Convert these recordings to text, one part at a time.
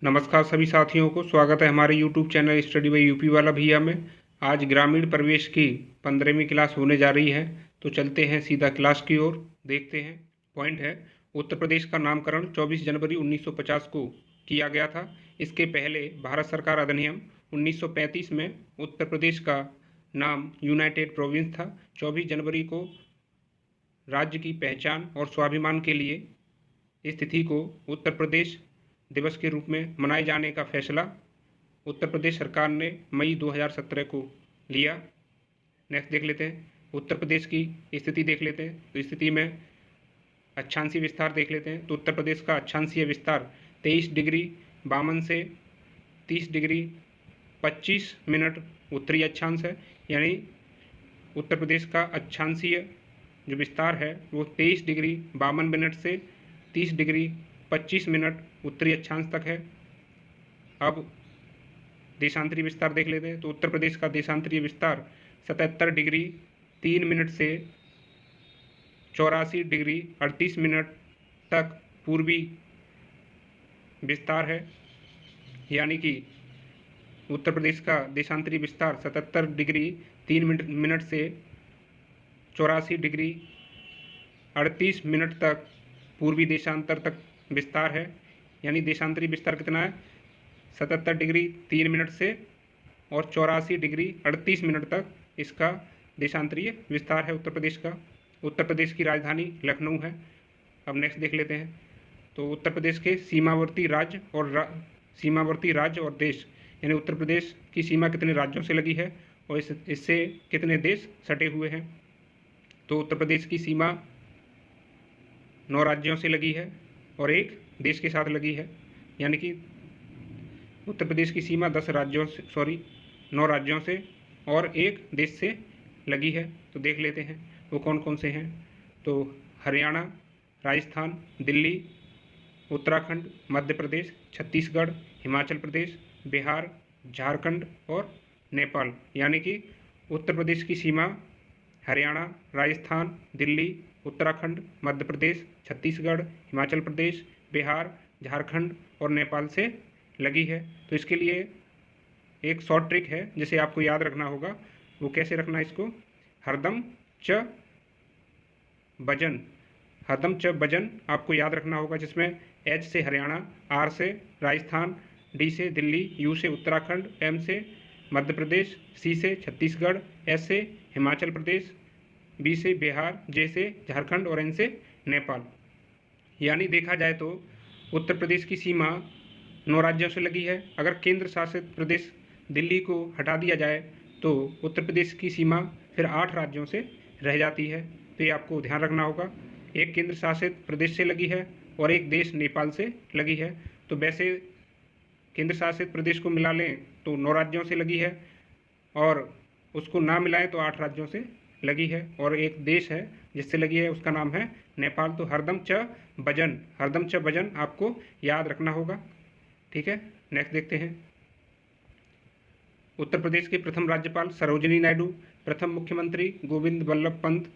नमस्कार सभी साथियों को, स्वागत है हमारे YouTube channel study by UP वाला भैया में। आज ग्रामीण प्रवेश की 15वीं क्लास होने जा रही है, तो चलते हैं सीधा क्लास की ओर। देखते हैं। पॉइंट है, उत्तर प्रदेश का नामकरण 24 जनवरी 1950 को किया गया था। इसके पहले भारत सरकार अधिनियम 1935 में उत्तर प्रदेश का नाम यूनाइटेड प्रोविंस था। 24 जनवरी को राज्य की पहचान और स्वाभिमान के लिए इस तिथि को उत्तर प्रदेश दिवस के रूप में मनाए जाने का फैसला उत्तर प्रदेश सरकार ने मई 2017 को लिया। नेक्स्ट देख लेते हैं, उत्तर प्रदेश की स्थिति देख लेते हैं। तो स्थिति में अक्षांशीय विस्तार देख लेते हैं। तो उत्तर प्रदेश का अक्षांशीय विस्तार 23 डिग्री 52 से 30 डिग्री 25 मिनट उत्तरी अक्षांश है। यानी उत्तर प्रदेश का अक्षांशीय जो विस्तार है वो 23 डिग्री 52 मिनट से 30 डिग्री 25 मिनट उत्तरी अक्षांश तक है। अब देशांतरीय विस्तार देख लेते हैं। तो उत्तर प्रदेश का देशांतरीय विस्तार 77 डिग्री 3 मिनट से 84 डिग्री 38 मिनट तक पूर्वी विस्तार है। यानी कि उत्तर प्रदेश का देशांतरीय विस्तार 77 डिग्री 3 मिनट से 84 डिग्री 38 मिनट तक पूर्वी देशांतर तक विस्तार है। यानी देशांतरीय विस्तार कितना है, 77 डिग्री 3 मिनट से और 84 डिग्री 38 मिनट तक इसका देशांतरीय विस्तार है उत्तर प्रदेश का। उत्तर प्रदेश की राजधानी लखनऊ है। अब नेक्स्ट देख लेते हैं। तो उत्तर प्रदेश के सीमावर्ती राज्य और देश, यानी उत्तर प्रदेश की सीमा कितने राज्यों से लगी है और इससे कितने देश सटे हुए हैं। तो उत्तर प्रदेश की सीमा 9 राज्यों से लगी है और एक देश के साथ लगी है। यानी कि उत्तर प्रदेश की सीमा 9 राज्यों से और एक देश से लगी है। तो देख लेते हैं वो कौन कौन से हैं। तो हरियाणा, राजस्थान, दिल्ली, उत्तराखंड, मध्य प्रदेश, छत्तीसगढ़, हिमाचल प्रदेश, बिहार, झारखंड और नेपाल। यानी कि उत्तर प्रदेश की सीमा हरियाणा, राजस्थान, दिल्ली, उत्तराखंड, मध्य प्रदेश, छत्तीसगढ़, हिमाचल प्रदेश, बिहार, झारखंड और नेपाल से लगी है। तो इसके लिए एक शॉर्ट ट्रिक है जिसे आपको याद रखना होगा। वो कैसे रखना है इसको, हरदम च बजन आपको याद रखना होगा, जिसमें एच से हरियाणा, आर से राजस्थान, डी से दिल्ली, यू से उत्तराखंड, एम से मध्य प्रदेश, सी से छत्तीसगढ़, एस से हिमाचल प्रदेश, बी से बिहार, जे से झारखंड और एन से नेपाल। यानी देखा जाए तो उत्तर प्रदेश की सीमा 9 राज्यों से लगी है। अगर केंद्र शासित प्रदेश दिल्ली को हटा दिया जाए तो उत्तर प्रदेश की सीमा फिर 8 राज्यों से रह जाती है। तो ये आपको ध्यान रखना होगा। एक केंद्र शासित प्रदेश से लगी है और एक देश नेपाल से लगी है। तो वैसे केंद्र शासित प्रदेश को मिला लें तो 9 राज्यों से लगी है और उसको ना मिलाएं तो 8 राज्यों से लगी है और एक देश है जिससे लगी है, उसका नाम है नेपाल। तो हरदम च बजन आपको याद रखना होगा। ठीक है, नेक्स्ट देखते हैं। उत्तर प्रदेश के प्रथम राज्यपाल सरोजिनी नायडू, प्रथम मुख्यमंत्री गोविंद बल्लभ पंत,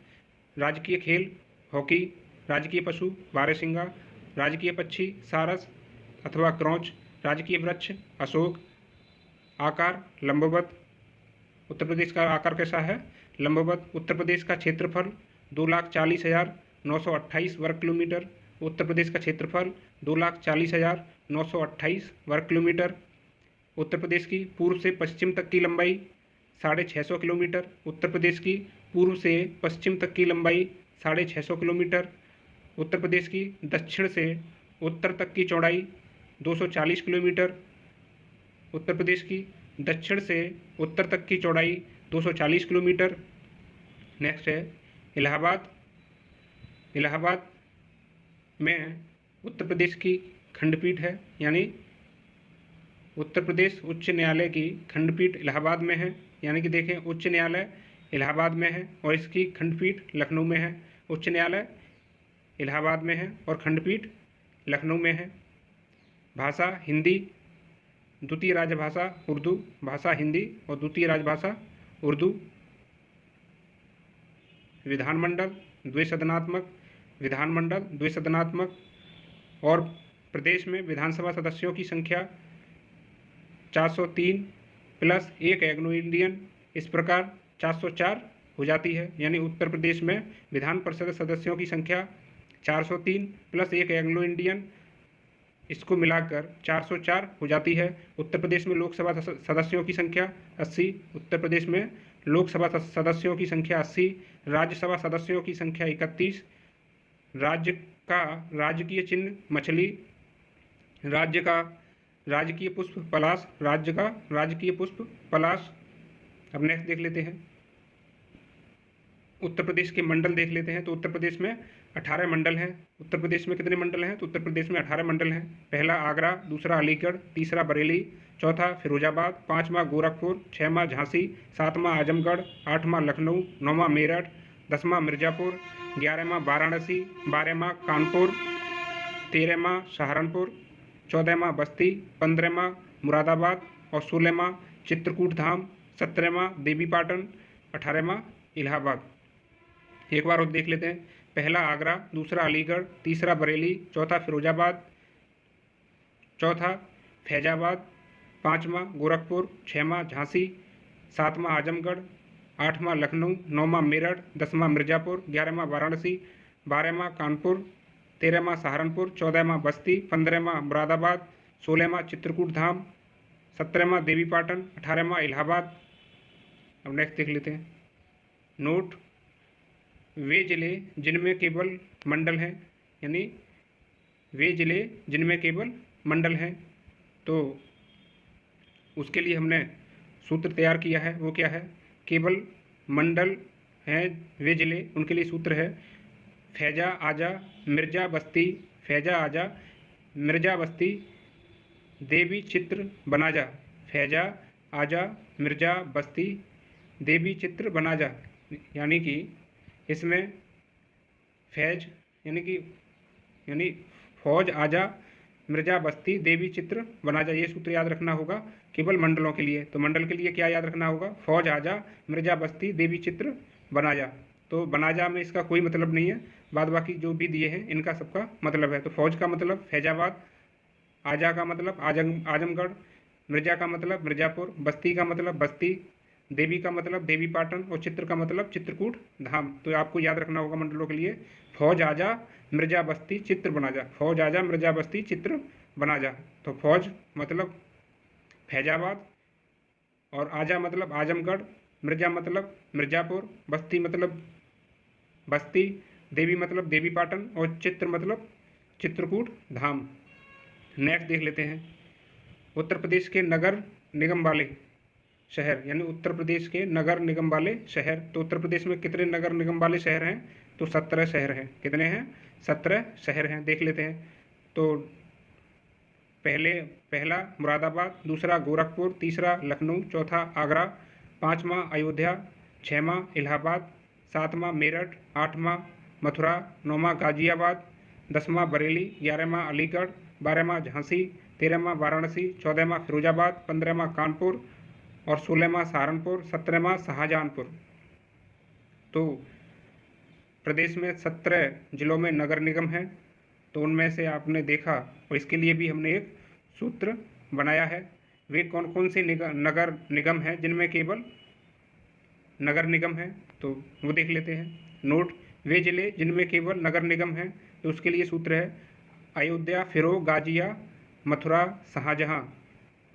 राजकीय खेल हॉकी, राजकीय पशु बारहसिंगा, राजकीय पक्षी सारस अथवा क्रौच, राजकीय वृक्ष अशोक, आकार लंबवत। उत्तर प्रदेश का आकार कैसा है, लंबवत। उत्तर प्रदेश का क्षेत्रफल 2,40,928 वर्ग किलोमीटर। उत्तर प्रदेश का क्षेत्रफल 2,40,928 वर्ग किलोमीटर। उत्तर प्रदेश की पूर्व से पश्चिम तक की लंबाई 650 किलोमीटर। उत्तर प्रदेश की पूर्व से पश्चिम तक की लंबाई 650 किलोमीटर। उत्तर प्रदेश की दक्षिण से उत्तर तक की चौड़ाई 240 किलोमीटर। उत्तर प्रदेश की दक्षिण से उत्तर तक की चौड़ाई 240 किलोमीटर। नेक्स्ट है इलाहाबाद में उत्तर प्रदेश की खंडपीठ है। यानी उत्तर प्रदेश उच्च न्यायालय की खंडपीठ इलाहाबाद में है। यानी कि देखें, उच्च न्यायालय इलाहाबाद में है और इसकी खंडपीठ लखनऊ में है। उच्च न्यायालय इलाहाबाद में है और खंडपीठ लखनऊ में है। भाषा हिंदी, द्वितीय राजभाषा उर्दू, भाषा हिंदी और द्वितीय राजभाषा उर्दू। विधानमंडल द्विसदनात्मक और प्रदेश में विधानसभा सदस्यों की संख्या 403 प्लस 1 एग्लो इंडियन, इस प्रकार 404 हो जाती है। यानी उत्तर प्रदेश में विधान परिषद सदस्यों की संख्या 403 प्लस 1 एग्लो इंडियन, इसको मिलाकर 404 हो जाती है। उत्तर प्रदेश में लोकसभा सदस्यों की संख्या 80, उत्तर प्रदेश में लोकसभा सदस्यों की संख्या 80, राज्यसभा सदस्यों की संख्या 31, राज्य का राजकीय चिन्ह मछली, राज्य का राजकीय पुष्प पलाश, राज्य का राजकीय पुष्प पलाश। अब नेक्स्ट देख लेते हैं, उत्तर प्रदेश के मंडल देख लेते हैं। तो उत्तर प्रदेश में 18 मंडल हैं। उत्तर प्रदेश में कितने मंडल हैं? तो उत्तर प्रदेश में 18 मंडल हैं। पहला आगरा, दूसरा अलीगढ़, तीसरा बरेली, चौथा फिरोजाबाद, पाँचवा गोरखपुर, छठवां झांसी, सातवां आजमगढ़, आठवां लखनऊ, नौवां मेरठ, 10वां मिर्ज़ापुर, 11वां वाराणसी, 12वां कानपुर, 13वां सहारनपुर, 14वां बस्ती, 15वां मुरादाबाद और 16वां चित्रकूट धाम, 17वां देवीपाटन, 18वां इलाहाबाद। एक बार और देख लेते हैं, पहला आगरा, दूसरा अलीगढ़, तीसरा बरेली, चौथा फिरोजाबाद, चौथा फैजाबाद, पाँचवां गोरखपुर, छठवां झांसी, सातवां आजमगढ़, आठवां लखनऊ, नौवां मेरठ, 10वां मिर्ज़ापुर, 11वां वाराणसी, 12वां कानपुर, 13वां सहारनपुर, 14वां बस्ती, 15वां मुरादाबाद, 16वां चित्रकूट धाम, 17वां देवीपाटन, 18वां इलाहाबाद। अब नेक्स्ट देख लेते हैं, नोट वे जिले जिनमें केवल मंडल हैं, यानी वे जिले जिनमें केवल मंडल हैं। तो उसके लिए हमने सूत्र तैयार किया है, वो क्या है? केवल मंडल हैं वे जिले, उनके लिए सूत्र है फैजा आजा मिर्ज़ा बस्ती, फैजा आजा मिर्ज़ा बस्ती देवी चित्र बना जा, फैजा आजा मिर्ज़ा बस्ती देवी चित्र बना जा। यानी कि इसमें फैज यानी फौज आजा मिर्ज़ा बस्ती देवी चित्र बना जा, ये सूत्र याद रखना होगा केवल मंडलों के लिए। तो मंडल के लिए क्या याद रखना होगा? फौज आजा मिर्ज़ा बस्ती देवी चित्र बना जा। तो बना जा में इसका कोई मतलब नहीं है, बाद बाकी जो भी दिए हैं इनका सबका मतलब है। तो फौज का मतलब फैजाबाद, आजा का मतलब आजमगढ़, मिर्ज़ा का मतलब मिर्ज़ापुर, बस्ती का मतलब बस्ती, देवी का मतलब देवीपाटन और चित्र का मतलब चित्रकूट धाम। तो आपको याद रखना होगा मंडलों के लिए, फौज आजा मिर्ज़ा बस्ती चित्र बना जा, फौज आजा मिर्ज़ा बस्ती चित्र बना जा। तो फौज मतलब फैजाबाद और आजा मतलब आजमगढ़, मिर्ज़ा मतलब मिर्ज़ापुर, बस्ती मतलब बस्ती, देवी मतलब देवीपाटन और चित्र मतलब चित्रकूट धाम। नेक्स्ट देख लेते हैं, उत्तर प्रदेश के नगर निगम वाले शहर, यानी उत्तर प्रदेश के नगर निगम वाले शहर। तो उत्तर प्रदेश में कितने नगर निगम वाले शहर हैं? तो 17 शहर हैं। कितने हैं? 17 शहर हैं। देख लेते हैं, तो पहला मुरादाबाद, दूसरा गोरखपुर, तीसरा लखनऊ, चौथा आगरा, पाँचवां अयोध्या, छठवां इलाहाबाद, सातवां मेरठ, आठवां मथुरा, नौवां गाजियाबाद, 10वां बरेली, 11वां अलीगढ़, 12वां झांसी, 13वां वाराणसी, 14वां फिरोजाबाद, 15वां कानपुर और 16वां सहारनपुर, 17वां शाहजहांपुर। तो प्रदेश में 17 जिलों में नगर निगम हैं। तो उनमें से आपने देखा, और इसके लिए भी हमने एक सूत्र बनाया है। वे कौन कौन से नगर निगम हैं जिनमें केवल नगर निगम हैं? तो वो देख लेते हैं, नोट वे जिले जिनमें केवल नगर निगम हैं। तो उसके लिए सूत्र है अयोध्या, फिरोज, गाजिया, मथुरा, शाहजहां,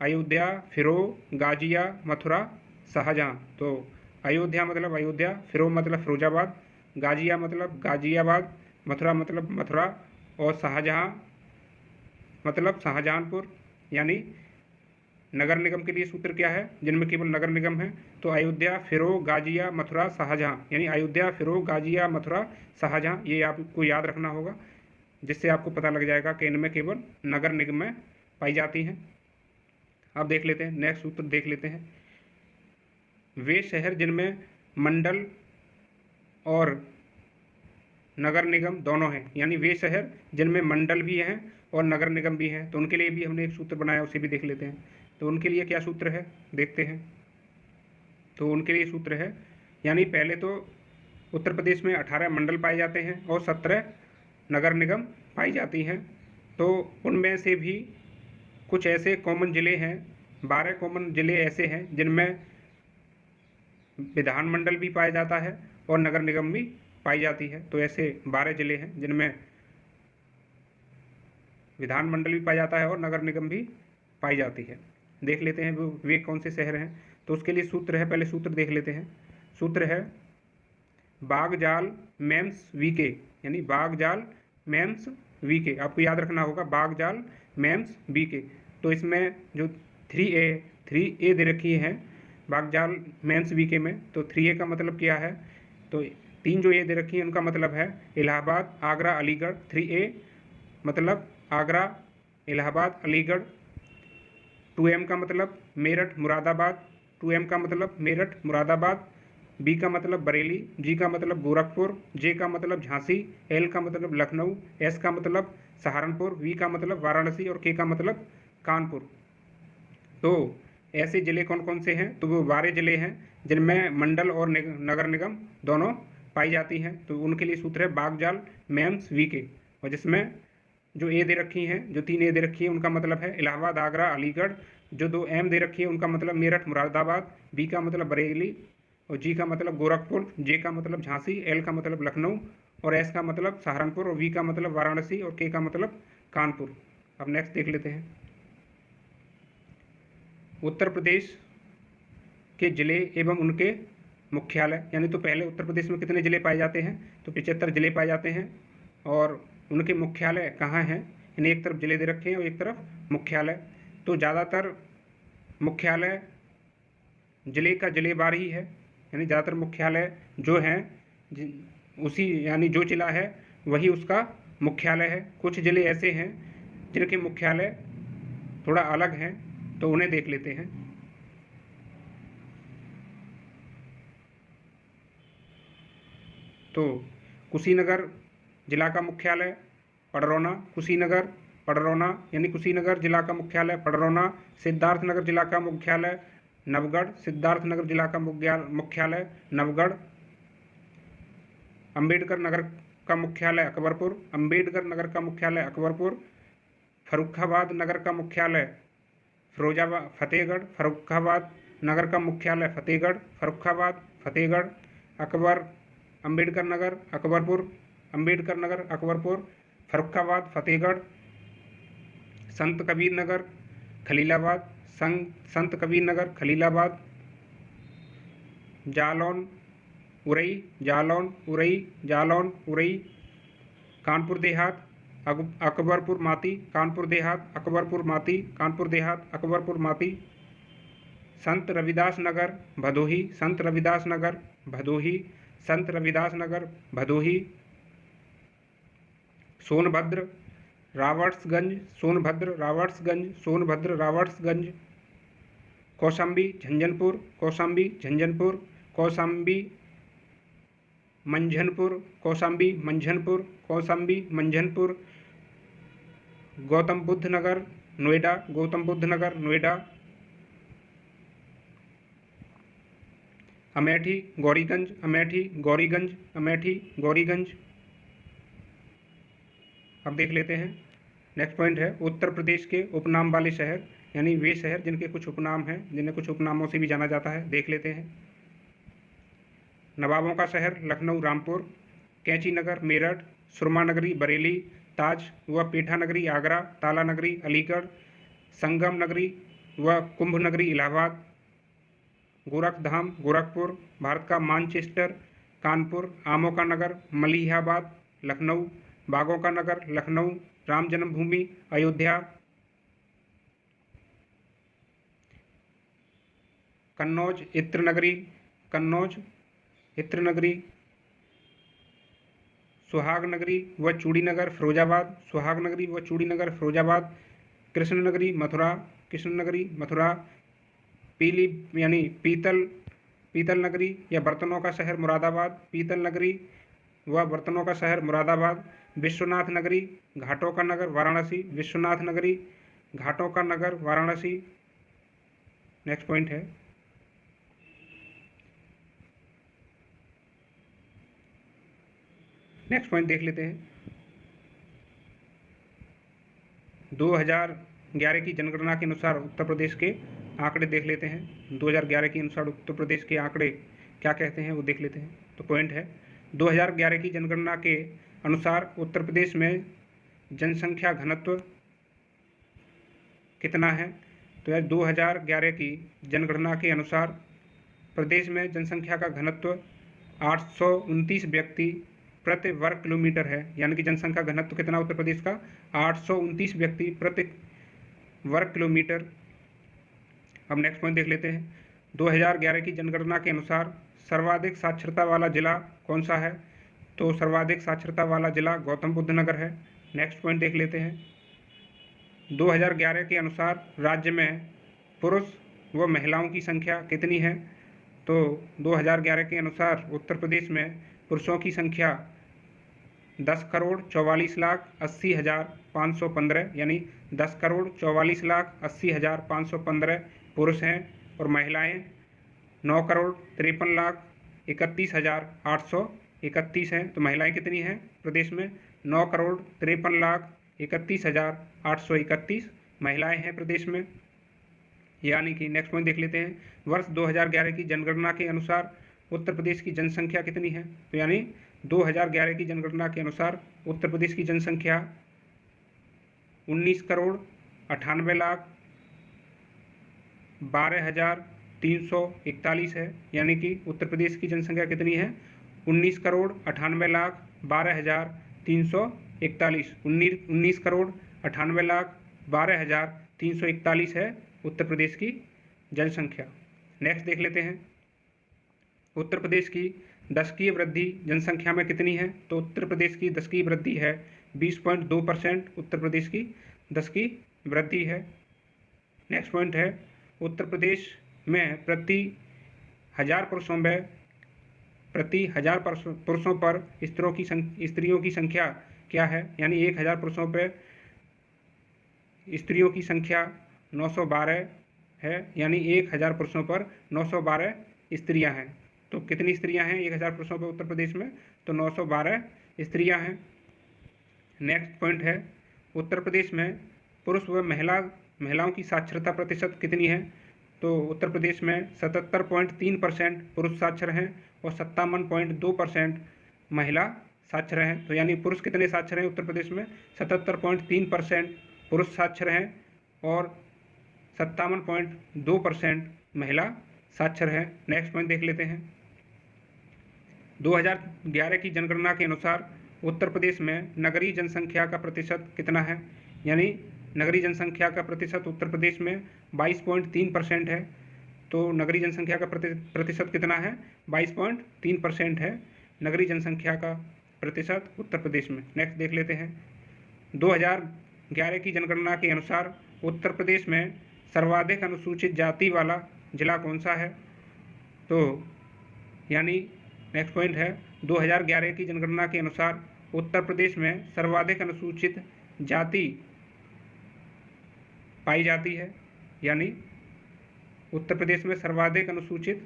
अयोध्या, फिरोज, गाजिया, मथुरा, शाहजहां। तो अयोध्या मतलब अयोध्या, फिरोज मतलब फिरोजाबाद, गाजिया मतलब गाजियाबाद, मथुरा मतलब मथुरा और शाहजहां मतलब शाहजहांपुर। यानी नगर निगम के लिए सूत्र क्या है जिनमें केवल नगर निगम है? तो अयोध्या, फिरोज, गाजिया, मथुरा, शाहजहां। यानी अयोध्या, फिरोज, गाजिया, मथुरा, शाहजहां, ये आपको याद रखना होगा, जिससे आपको पता लग जाएगा कि इनमें केवल नगर निगम में पाई जाती हैं। अब देख लेते हैं, नेक्स्ट सूत्र देख लेते हैं, वे शहर जिनमें मंडल और नगर निगम दोनों हैं। यानी वे शहर जिनमें मंडल भी हैं और नगर निगम भी हैं। तो उनके लिए भी हमने एक सूत्र बनाया, उसे भी देख लेते हैं। तो उनके लिए क्या सूत्र है देखते हैं। तो उनके लिए सूत्र है, यानी पहले तो उत्तर प्रदेश में 18 मंडल पाए जाते हैं और 17 नगर निगम पाई जाती हैं। तो उनमें से भी कुछ ऐसे कॉमन ज़िले हैं, 12 कॉमन ज़िले ऐसे हैं जिनमें विधानमंडल भी पाया जाता है और नगर निगम भी पाई जाती है। तो ऐसे 12 ज़िले हैं जिनमें विधानमंडल भी पाया जाता है और नगर निगम भी पाई जाती है। देख लेते हैं वे कौन से शहर हैं। तो उसके लिए सूत्र है, पहले सूत्र देख लेते हैं। सूत्र है बागजाल मेम्स वीके, यानी बागजाल मेम्स वीके, आपको याद रखना होगा बागजाल मेम्स वीके। तो इसमें जो 3A दे रखी है बागजाल मेम्स वीके में, तो 3A का मतलब क्या है, तो 3 जो ए दे रखी है उनका मतलब है इलाहाबाद, आगरा, अलीगढ़। 3A मतलब आगरा, इलाहाबाद, अलीगढ़। 2M का मतलब मेरठ, मुरादाबाद। 2M का मतलब मेरठ, मुरादाबाद। B का मतलब बरेली, G का मतलब गोरखपुर, J का मतलब झांसी, L का मतलब लखनऊ, S का मतलब सहारनपुर, V का मतलब वाराणसी और K का मतलब कानपुर। तो ऐसे ज़िले कौन कौन से हैं, तो वो 12 ज़िले हैं जिनमें मंडल और नगर निगम दोनों पाई जाती हैं। तो उनके लिए सूत्र है बागजाल मेम्स वीके, और जिसमें जो ए दे रखी हैं, जो 3A दे रखी है उनका मतलब है इलाहाबाद, आगरा, अलीगढ़। जो 2M दे रखी है उनका मतलब मेरठ, मुरादाबाद। B का मतलब बरेली और G का मतलब गोरखपुर, J का मतलब झांसी, L का मतलब लखनऊ और S का मतलब सहारनपुर और V का मतलब वाराणसी और K का मतलब कानपुर। अब नेक्स्ट देख लेते हैं। उत्तर प्रदेश के ज़िले एवं उनके मुख्यालय, यानी तो पहले उत्तर प्रदेश में कितने ज़िले पाए जाते हैं, तो 75 ज़िले पाए जाते हैं। और उनके मुख्यालय कहाँ हैं, यानी एक तरफ ज़िले दे रखे हैं और एक तरफ मुख्यालय। तो ज़्यादातर मुख्यालय ज़िले का ज़िलेवार ही है, यानी ज़्यादातर मुख्यालय जो हैं उसी, यानी जो ज़िला है वही उसका मुख्यालय है। कुछ ज़िले ऐसे हैं जिनके मुख्यालय थोड़ा अलग हैं, तो उन्हें देख लेते हैं। तो कुशीनगर जिला का मुख्यालय पडरौना, कुशीनगर पडरौना, यानी कुशीनगर जिला का मुख्यालय पडरौना। सिद्धार्थनगर जिला का मुख्यालय नवगढ़, सिद्धार्थनगर जिला का मुख्यालय नवगढ़। अंबेडकर नगर का मुख्यालय अकबरपुर, अंबेडकर नगर का मुख्यालय अकबरपुर। फर्रुखाबाद नगर का मुख्यालय फिरोजाबाद फतेहगढ़, फर्रुखाबाद नगर का मुख्यालय फतेहगढ़, फर्रुखाबाद फतेहगढ़। अकबर अंबेडकर नगर अकबरपुर, अंबेडकर नगर अकबरपुर, फर्रुखाबाद फतेहगढ़। संत कबीर नगर खलीलाबाद, संत कबीर नगर खलीलाबाद। जालौन उरई, जालौन उरई, जालौन उरई। कानपुर देहात अकबरपुर माती, कानपुर देहात अकबरपुर माती, कानपुर देहात अकबरपुर माती। संत रविदास नगर भदोही, संत रविदास नगर भदोही, संत रविदास नगर भदोही। सोनभद्र रावर्ट्सगंज, सोनभद्र रावर्ट्सगंज, सोनभद्र रावर्ट्सगंज। कौशाम्बी झंझनपुर, कौशाम्बी झंझनपुर, कौशाम्बी मंझनपुर, कौशाम्बी मंझनपुर, कौशाम्बी मंझनपुर। गौतम बुद्ध नगर नोएडा, गौतम बुद्ध नगर नोएडा। अमेठी गौरीगंज, अमेठी गौरीगंज, अमेठी गौरीगंज। अब देख लेते हैं नेक्स्ट पॉइंट है उत्तर प्रदेश के उपनाम वाले शहर, यानी वे शहर जिनके कुछ उपनाम हैं, जिन्हें कुछ उपनामों से भी जाना जाता है। देख लेते हैं। नवाबों का शहर लखनऊ रामपुर, कैंची नगर मेरठ, सुरमा नगरी बरेली, ताज व पेठा नगरी आगरा, ताला नगरी अलीगढ़, संगम नगरी व कुंभ नगरी इलाहाबाद, गोरखधाम गोरखपुर, भारत का मानचेस्टर कानपुर, आमों का नगर मलिहाबाद लखनऊ, बागों का नगर लखनऊ, राम जन्मभूमि अयोध्या। कन्नौज इत्र नगरी, कन्नौज इत्र नगरी। सुहाग नगरी व चूड़ी नगर फिरोजाबाद, सुहाग नगरी व चूड़ी नगर फिरोजाबाद। कृष्ण नगरी मथुरा, कृष्ण नगरी मथुरा। पीली यानी पीतल नगरी या बर्तनों का शहर मुरादाबाद, पीतल नगरी व बर्तनों का शहर मुरादाबाद। विश्वनाथ नगरी घाटों का नगर वाराणसी, विश्वनाथ नगरी घाटों का नगर वाराणसी। नेक्स्ट पॉइंट है नेक्स्ट पॉइंट देख लेते हैं। 2011 की जनगणना के अनुसार उत्तर प्रदेश के आंकड़े देख लेते हैं। 2011 के अनुसार उत्तर प्रदेश के आंकड़े क्या कहते हैं वो देख लेते हैं। तो पॉइंट है 2011 की जनगणना के अनुसार उत्तर प्रदेश में जनसंख्या घनत्व कितना है। तो यार 2011 की जनगणना के अनुसार प्रदेश में जनसंख्या का घनत्व 829 व्यक्ति प्रति वर्ग किलोमीटर है। यानी कि जनसंख्या घनत्व कितना उत्तर प्रदेश का 829 व्यक्ति प्रति वर्ग किलोमीटर। अब नेक्स्ट पॉइंट देख लेते हैं। 2011 की जनगणना के अनुसार सर्वाधिक साक्षरता वाला जिला कौन सा है। तो सर्वाधिक साक्षरता वाला जिला गौतम बुद्ध नगर है। नेक्स्ट पॉइंट देख लेते हैं। 2011 के अनुसार राज्य में पुरुष व महिलाओं की संख्या कितनी है। तो 2011 के अनुसार उत्तर प्रदेश में पुरुषों की संख्या 10,44,80,515 यानी 10,44,80,515 पुरुष हैं और महिलाएं 9,53,31,831 हैं। तो महिलाएं कितनी हैं प्रदेश में 9,53,31,831 महिलाएं हैं प्रदेश में। यानी कि नेक्स्ट पॉइंट देख लेते हैं। वर्ष 2011 की जनगणना के अनुसार उत्तर प्रदेश की जनसंख्या कितनी है। तो यानी 2011 की जनगणना के अनुसार उत्तर प्रदेश की जनसंख्या 19,98,12,341 है। यानी कि उत्तर प्रदेश की जनसंख्या कितनी है 19,98,12,341 19,98,12,341 है उत्तर प्रदेश की जनसंख्या। नेक्स्ट देख लेते हैं। उत्तर प्रदेश की दशकीय वृद्धि जनसंख्या में कितनी है। तो उत्तर प्रदेश की दशकीय वृद्धि है 20.2%। उत्तर प्रदेश की दशकीय वृद्धि है। नेक्स्ट पॉइंट है उत्तर प्रदेश में प्रति हजार पुरुषों पर स्त्रियों की संख्या क्या है। यानी 1000 पुरुषों पर स्त्रियों की संख्या 912 है। यानी 1000 पुरुषों पर 912 स्त्रियां हैं। तो कितनी स्त्रियां हैं 1000 पुरुषों पर उत्तर प्रदेश में। तो 912 स्त्रियां हैं। नेक्स्ट पॉइंट है उत्तर प्रदेश में पुरुष व महिलाओं की साक्षरता प्रतिशत कितनी है। तो उत्तर प्रदेश में 77.3% पुरुष साक्षर हैं और 57.2% महिला साक्षर हैं। तो यानी पुरुष कितने साक्षर हैं उत्तर प्रदेश में 77.3% पुरुष साक्षर हैं और 57.2% महिला साक्षर है। नेक्स्ट पॉइंट देख लेते हैं। 2011 की जनगणना के अनुसार उत्तर प्रदेश में नगरीय जनसंख्या का प्रतिशत कितना है। यानी नगरीय जनसंख्या का प्रतिशत उत्तर प्रदेश में 22.3% है। तो नगरीय जनसंख्या का प्रतिशत कितना है 22.3% है नगरीय जनसंख्या का प्रतिशत उत्तर प्रदेश में। नेक्स्ट देख लेते हैं। 2011 की जनगणना के अनुसार उत्तर प्रदेश में सर्वाधिक अनुसूचित जाति वाला जिला कौन सा है। तो यानी नेक्स्ट पॉइंट है 2011 की जनगणना के अनुसार उत्तर प्रदेश में सर्वाधिक अनुसूचित जाति पाई जाती है। यानी उत्तर प्रदेश में सर्वाधिक अनुसूचित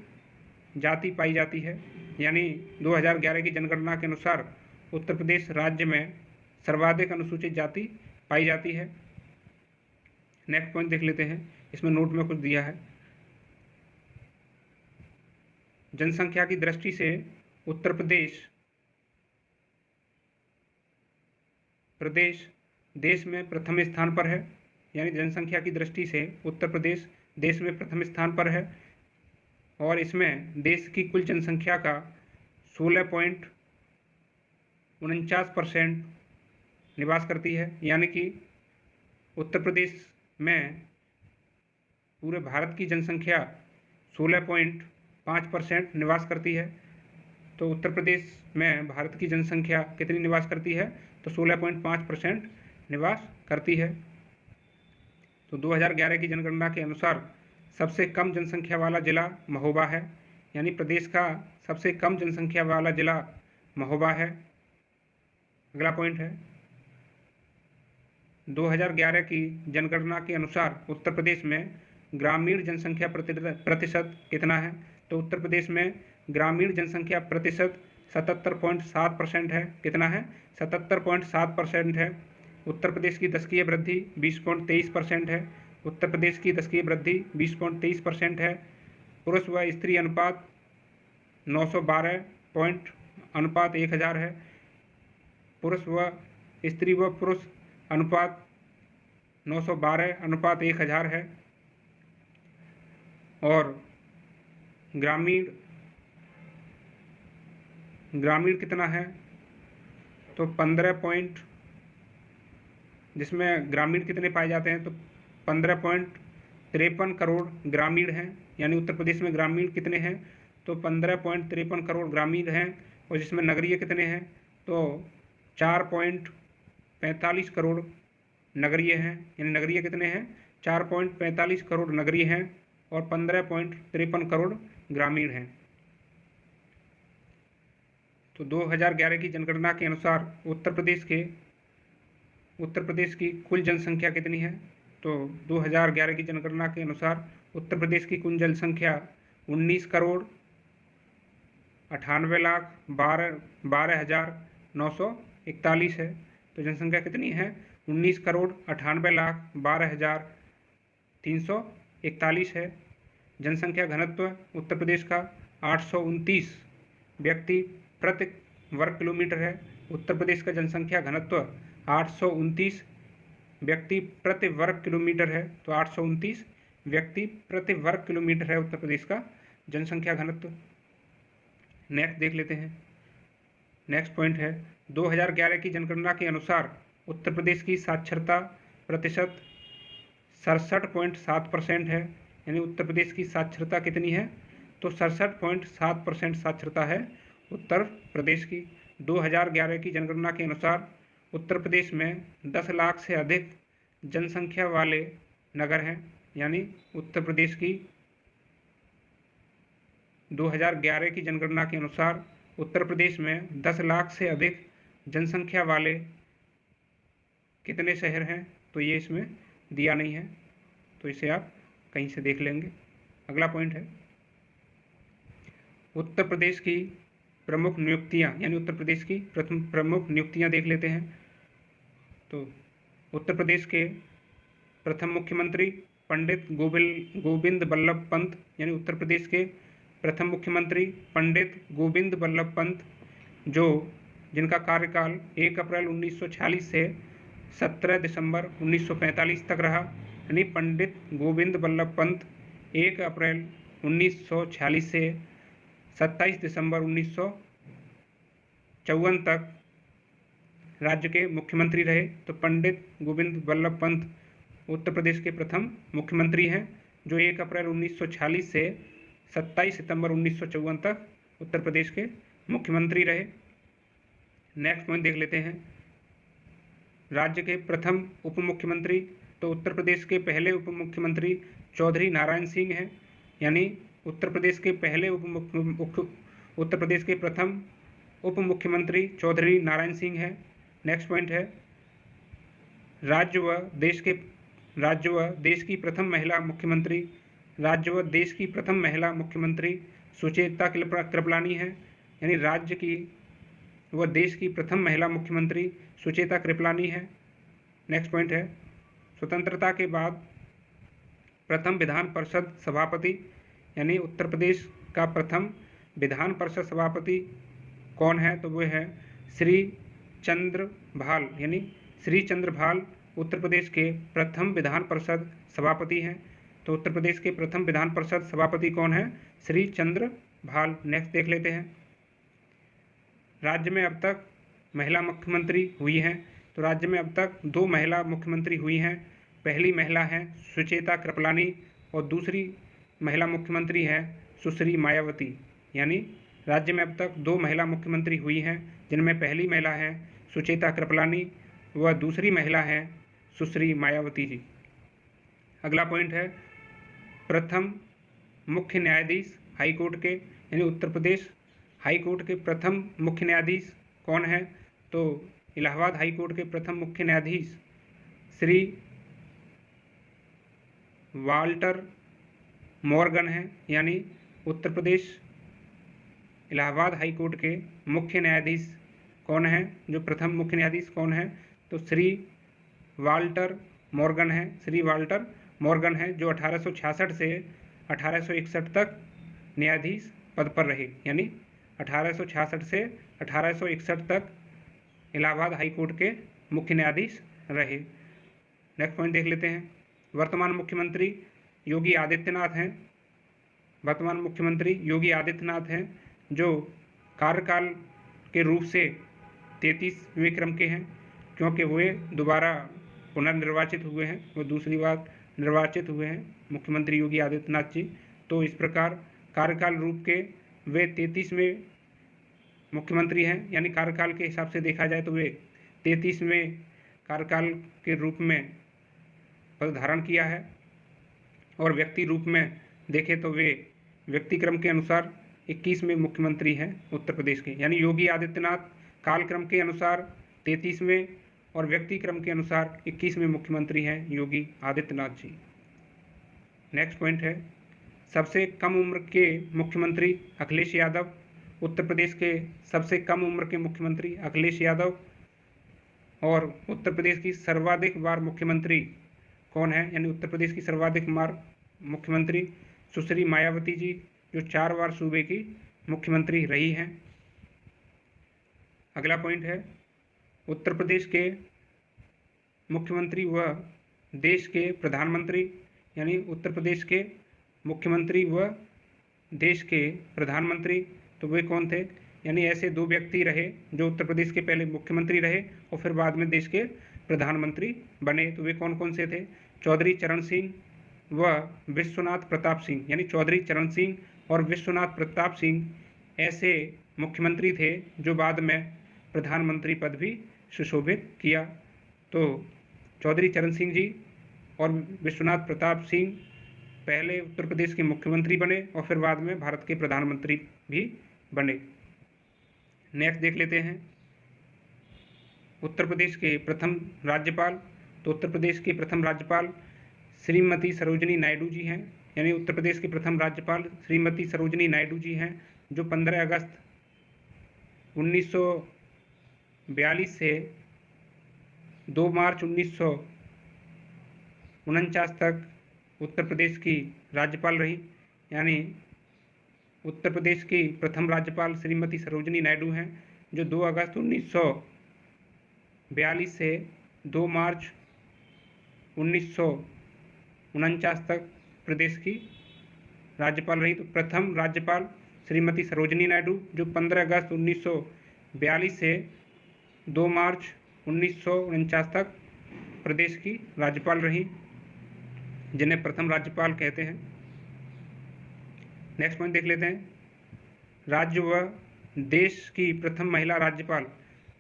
जाति पाई जाती है। यानी 2011 की जनगणना के अनुसार उत्तर प्रदेश राज्य में सर्वाधिक अनुसूचित जाति पाई जाती है। नेक्स्ट पॉइंट देख लेते हैं। इसमें नोट में कुछ दिया है। जनसंख्या की दृष्टि से उत्तर प्रदेश देश में प्रथम स्थान पर है। यानी जनसंख्या की दृष्टि से उत्तर प्रदेश देश में प्रथम स्थान पर है और इसमें देश की कुल जनसंख्या का 16.49% निवास करती है। यानी कि उत्तर प्रदेश में पूरे भारत की जनसंख्या 16.5% निवास करती है। तो उत्तर प्रदेश में भारत की जनसंख्या कितनी निवास करती है तो 16.5% निवास करती है। तो 2011 की जनगणना के अनुसार सबसे कम जनसंख्या वाला जिला महोबा है। यानी प्रदेश का सबसे कम जनसंख्या वाला जिला महोबा है। अगला पॉइंट है 2011 की जनगणना के अनुसार उत्तर प्रदेश में ग्रामीण जनसंख्या प्रतिशत कितना है। तो उत्तर प्रदेश में ग्रामीण जनसंख्या प्रतिशत 77.7% है। कितना है 77.7% है। उत्तर प्रदेश की दशकीय वृद्धि 20.23% है। उत्तर प्रदेश की दशकीय वृद्धि 20.23% है। पुरुष व स्त्री अनुपात 912.1000 है। पुरुष व स्त्री व पुरुष अनुपात 912:1000 है। और ग्रामीण कितना है तो 15 जिसमें ग्रामीण कितने पाए जाते हैं तो 15.53 करोड़ ग्रामीण हैं। यानी उत्तर प्रदेश में ग्रामीण कितने हैं तो 15.53 करोड़ ग्रामीण हैं। और जिसमें नगरीय कितने हैं तो 4.45 करोड़ नगरीय हैं। यानी नगरीय कितने हैं 4.45 करोड़ नगरीय हैं और 15.53 करोड़ ग्रामीण हैं। तो 2011 की जनगणना के अनुसार उत्तर प्रदेश की कुल जनसंख्या कितनी है तो 2011 की जनगणना के अनुसार उत्तर प्रदेश की कुल जनसंख्या 19,98,12,941 है। तो जनसंख्या कितनी है 19,98,12,341 है। जनसंख्या घनत्व उत्तर प्रदेश का 829 व्यक्ति प्रति वर्ग किलोमीटर है। उत्तर प्रदेश का जनसंख्या घनत्व 829 व्यक्ति प्रति वर्ग किलोमीटर है। तो 829 व्यक्ति प्रति वर्ग किलोमीटर है उत्तर प्रदेश का जनसंख्या घनत्व। नेक्स्ट देख लेते हैं। नेक्स्ट पॉइंट है 2011 की जनगणना के अनुसार उत्तर प्रदेश की साक्षरता प्रतिशत 67.7% है। यानी उत्तर प्रदेश की साक्षरता कितनी है तो 67.7% साक्षरता है उत्तर प्रदेश की। 2011 की जनगणना के अनुसार उत्तर प्रदेश में 10 लाख से अधिक जनसंख्या वाले नगर हैं। यानी उत्तर प्रदेश की 2011 की जनगणना के अनुसार उत्तर प्रदेश में 10 लाख से अधिक जनसंख्या वाले कितने शहर हैं तो ये इसमें दिया नहीं है, तो इसे आप कहीं से देख लेंगे। अगला पॉइंट है उत्तर प्रदेश की प्रमुख नियुक्तियां, यानी उत्तर प्रदेश की प्रमुख नियुक्तियां देख लेते हैं। तो उत्तर प्रदेश के प्रथम मुख्यमंत्री पंडित गोविंद बल्लभ पंत, यानी उत्तर प्रदेश के प्रथम मुख्यमंत्री पंडित गोविंद बल्लभ पंत, जिनका कार्यकाल 1 अप्रैल 1946 से 17 दिसंबर 1945 तक रहा। यानी पंडित गोविंद बल्लभ पंत 1 अप्रैल 1946 से 27 दिसंबर 1954 तक राज्य के मुख्यमंत्री रहे। तो पंडित गोविंद बल्लभ पंत उत्तर प्रदेश के प्रथम मुख्यमंत्री हैं, जो 1 अप्रैल 1946 से 27 सितंबर 1954 तक उत्तर प्रदेश के मुख्यमंत्री रहे। नेक्स्ट पॉइंट देख लेते हैं राज्य के प्रथम उप मुख्यमंत्री। तो उत्तर प्रदेश के पहले उप मुख्यमंत्री चौधरी नारायण सिंह हैं। यानी उत्तर प्रदेश के प्रथम उप मुख्यमंत्री चौधरी नारायण सिंह हैं। नेक्स्ट पॉइंट है राज्य व देश की प्रथम महिला मुख्यमंत्री सुचेता कृपलानी है। यानी राज्य की व देश की प्रथम महिला मुख्यमंत्री सुचेता कृपलानी है। नेक्स्ट पॉइंट है स्वतंत्रता के बाद प्रथम विधान परिषद सभापति, यानी उत्तर प्रदेश का प्रथम विधान परिषद सभापति कौन है तो वो है श्री चंद्र भाल। यानी श्री चंद्र भाल उत्तर प्रदेश के प्रथम विधान परिषद सभापति हैं। तो उत्तर प्रदेश के प्रथम विधान परिषद सभापति कौन है श्री चंद्र भाल। नेक्स्ट देख लेते हैं राज्य में अब तक महिला मुख्यमंत्री हुई हैं। तो राज्य में अब तक 2 महिला मुख्यमंत्री हुई हैं। पहली महिला है सुचेता कृपलानी और दूसरी महिला मुख्यमंत्री है सुश्री मायावती। यानी राज्य में अब तक 2 महिला मुख्यमंत्री हुई हैं, जिनमें पहली महिला है सुचेता कृपलानी व दूसरी महिला है सुश्री मायावती जी। अगला पॉइंट है प्रथम मुख्य न्यायाधीश हाईकोर्ट के, यानी उत्तर प्रदेश हाईकोर्ट के प्रथम मुख्य न्यायाधीश कौन है तो इलाहाबाद हाईकोर्ट के प्रथम मुख्य न्यायाधीश श्री वाल्टर मॉर्गन हैं। यानी उत्तर प्रदेश इलाहाबाद हाईकोर्ट के मुख्य न्यायाधीश कौन है, जो प्रथम मुख्य न्यायाधीश कौन है तो श्री वाल्टर मॉर्गन हैं, श्री वाल्टर मॉर्गन हैं, जो 1866 से 1861 तक न्यायाधीश पद पर रहे, यानी 1866 से 1861 तक इलाहाबाद हाई कोर्ट के मुख्य न्यायाधीश रहे। नेक्स्ट पॉइंट देख लेते हैं। वर्तमान मुख्यमंत्री योगी आदित्यनाथ हैं। वर्तमान मुख्यमंत्री योगी आदित्यनाथ हैं, जो कार्यकाल के रूप से 33वें क्रम के हैं, क्योंकि वे दोबारा पुनर्निर्वाचित हुए हैं, वो दूसरी बार निर्वाचित हुए हैं मुख्यमंत्री योगी आदित्यनाथ जी। तो इस प्रकार कार्यकाल रूप के वे 33वें मुख्यमंत्री हैं, यानी कार्यकाल के हिसाब से देखा जाए तो वे 33वें कार्यकाल के रूप में पद धारण किया है। और व्यक्ति रूप में देखें तो वे व्यक्ति क्रम के अनुसार 21वें मुख्यमंत्री हैं उत्तर प्रदेश के, यानी योगी आदित्यनाथ कालक्रम के अनुसार 33वें और व्यक्ति क्रम के अनुसार 21वें मुख्यमंत्री हैं योगी आदित्यनाथ जी। नेक्स्ट पॉइंट है, सबसे कम उम्र के मुख्यमंत्री अखिलेश यादव। उत्तर प्रदेश के सबसे कम उम्र के मुख्यमंत्री अखिलेश यादव। और उत्तर प्रदेश की सर्वाधिक बार मुख्यमंत्री कौन है, यानी उत्तर प्रदेश की सर्वाधिक बार मुख्यमंत्री सुश्री मायावती जी, जो 4 बार सूबे की मुख्यमंत्री रही हैं। अगला पॉइंट है, उत्तर प्रदेश के मुख्यमंत्री व देश के प्रधानमंत्री, यानी उत्तर प्रदेश के मुख्यमंत्री व देश के प्रधानमंत्री, तो वे कौन थे, यानी ऐसे 2 व्यक्ति रहे जो उत्तर प्रदेश के पहले मुख्यमंत्री रहे और फिर बाद में देश के प्रधानमंत्री बने। तो वे कौन कौन से थे, चौधरी चरण सिंह व विश्वनाथ प्रताप सिंह, यानी चौधरी चरण सिंह और विश्वनाथ प्रताप सिंह ऐसे मुख्यमंत्री थे जो बाद में प्रधानमंत्री पद भी सुशोभित किया। तो चौधरी चरण सिंह जी और विश्वनाथ प्रताप सिंह पहले उत्तर प्रदेश के मुख्यमंत्री बने और फिर बाद में भारत के प्रधानमंत्री भी बने। नेक्स्ट देख लेते हैं, उत्तर प्रदेश के प्रथम राज्यपाल। तो उत्तर प्रदेश के प्रथम राज्यपाल श्रीमती सरोजिनी नायडू जी हैं, यानी उत्तर प्रदेश के प्रथम राज्यपाल श्रीमती सरोजिनी नायडू जी हैं, जो 15 अगस्त 1942 से 2 मार्च 1949 तक उत्तर प्रदेश की राज्यपाल रही। यानी उत्तर प्रदेश की प्रथम राज्यपाल श्रीमती सरोजिनी नायडू हैं, जो 2 अगस्त 1942 से 2 मार्च 1949 तक प्रदेश की राज्यपाल रही। तो प्रथम राज्यपाल श्रीमती सरोजिनी नायडू, जो 15 अगस्त 1942 से 2 मार्च 1949 तक प्रदेश की राज्यपाल रही, जिन्हें प्रथम राज्यपाल कहते हैं। नेक्स्ट पॉइंट देख लेते हैं, राज्य व देश की प्रथम महिला राज्यपाल।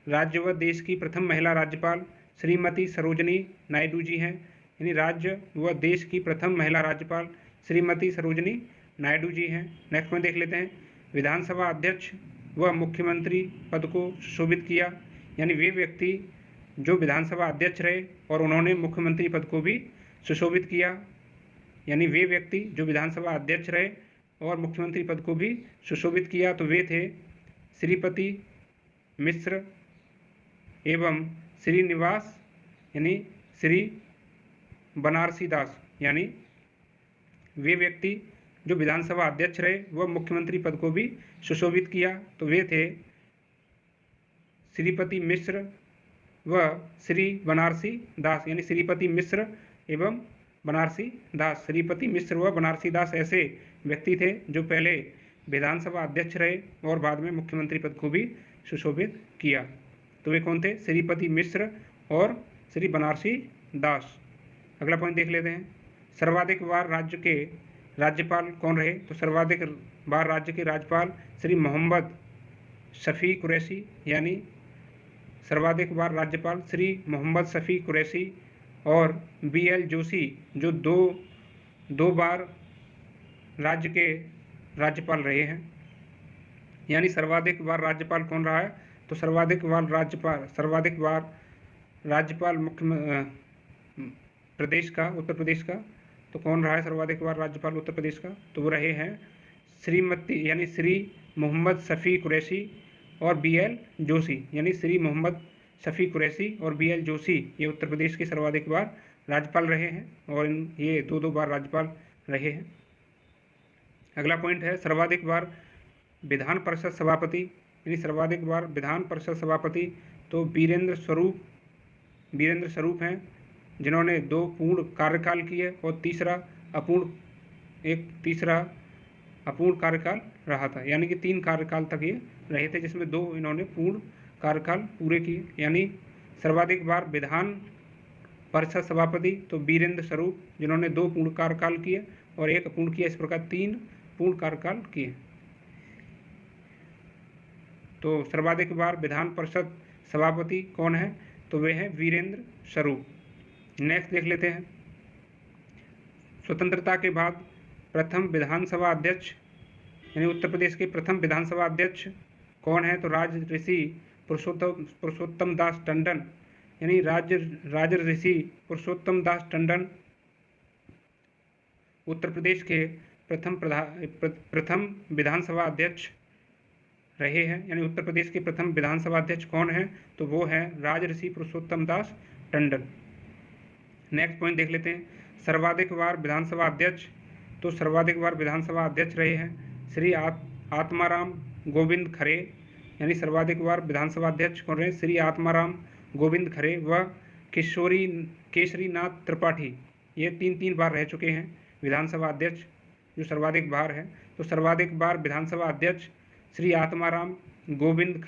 राज्य व देश की प्रथम महिला राज्यपाल श्रीमती सरोजिनी नायडू जी हैं, यानी राज्य व देश की प्रथम महिला राज्यपाल श्रीमती सरोजिनी नायडू जी हैं। नेक्स्ट पॉइंट देख लेते हैं, विधानसभा अध्यक्ष व मुख्यमंत्री पद को सुशोभित किया, यानी वे व्यक्ति जो विधानसभा अध्यक्ष रहे और उन्होंने मुख्यमंत्री पद को भी सुशोभित किया, यानी वे व्यक्ति जो विधानसभा अध्यक्ष रहे और मुख्यमंत्री पद को भी सुशोभित किया, तो वे थे श्रीपति मिश्र एवं श्रीनिवास, यानी श्री बनारसी दास, यानी वे व्यक्ति जो विधानसभा अध्यक्ष रहे व मुख्यमंत्री पद को भी सुशोभित किया, तो वे थे श्रीपति मिश्र व श्री बनारसी दास, यानी श्रीपति मिश्र एवं बनारसी दास। श्रीपति मिश्र व बनारसी दास ऐसे व्यक्ति थे जो पहले विधानसभा अध्यक्ष रहे और बाद में मुख्यमंत्री पद को भी सुशोभित किया। तो वे कौन थे, श्रीपति मिश्र और श्री बनारसी दास। अगला पॉइंट देख लेते हैं, सर्वाधिक बार राज्य के राज्यपाल कौन रहे। तो सर्वाधिक बार राज्य के राज्यपाल श्री मोहम्मद शफी कुरैशी, यानी सर्वाधिक बार राज्यपाल श्री मोहम्मद शफी कुरैशी और BL जोशी, जो दो बार राज्य के राज्यपाल रहे हैं। यानी सर्वाधिक बार राज्यपाल कौन रहा है, तो सर्वाधिक बार राज्यपाल मुख्य प्रदेश का, उत्तर प्रदेश का, तो कौन रहा है सर्वाधिक बार राज्यपाल उत्तर प्रदेश का, तो वो रहे हैं श्रीमती, यानी श्री मोहम्मद शफी कुरैशी और BL जोशी, यानी श्री मोहम्मद शफी कुरैशी और BL जोशी ये उत्तर प्रदेश के सर्वाधिक बार राज्यपाल रहे हैं और ये 2-2 बार राज्यपाल रहे हैं। अगला पॉइंट है सर्वाधिक बार विधान परिषद सभापति, यानी सर्वाधिक बार विधान परिषद सभापति तो वीरेंद्र स्वरूप हैं, जिन्होंने 2 पूर्ण कार्यकाल किए और तीसरा अपूर्ण कार्यकाल रहा था, यानी कि 3 कार्यकाल तक ये रहे थे, जिसमें 2 इन्होंने पूर्ण कार्यकाल पूरे किए। यानी सर्वाधिक बार विधान परिषद सभापति तो वीरेंद्र स्वरूप, जिन्होंने 2 पूर्ण कार्यकाल किए और 1 अपूर्ण किया, इस प्रकार 3 पूर्ण कार्यकाल किए। तो सर्वाधिक बार विधान परिषद सभापति कौन है, तो वे हैं वीरेंद्र स्वरूप। नेक्स्ट देख लेते हैं, स्वतंत्रता के बाद प्रथम विधानसभा अध्यक्ष, यानी उत्तर प्रदेश के प्रथम विधानसभा अध्यक्ष कौन है, तो राजऋषि पुरुषोत्तम दास टंडन, यानी राजऋषि पुरुषोत्तम दास टंडन उत्तर प्रदेश के प्रथम विधानसभा अध्यक्ष रहे हैं। यानी उत्तर प्रदेश के प्रथम विधानसभा अध्यक्ष कौन है, तो वो है राजऋषि पुरुषोत्तम दास टंडन। नेक्स्ट पॉइंट देख लेते हैं, सर्वाधिक बार विधानसभा अध्यक्ष, तो सर्वाधिक बार विधानसभा अध्यक्ष रहे हैं श्री आत्माराम गोविंद खरे, यानी सर्वाधिक बार विधानसभा अध्यक्ष कौन रहे, श्री आत्माराम गोविंद खरे व केशरीनाथ त्रिपाठी, ये 3 बार रह चुके हैं विधानसभा अध्यक्ष जो सर्वाधिक बार है। तो सर्वाधिक बार विधानसभा अध्यक्ष श्री आत्माराम गोविंद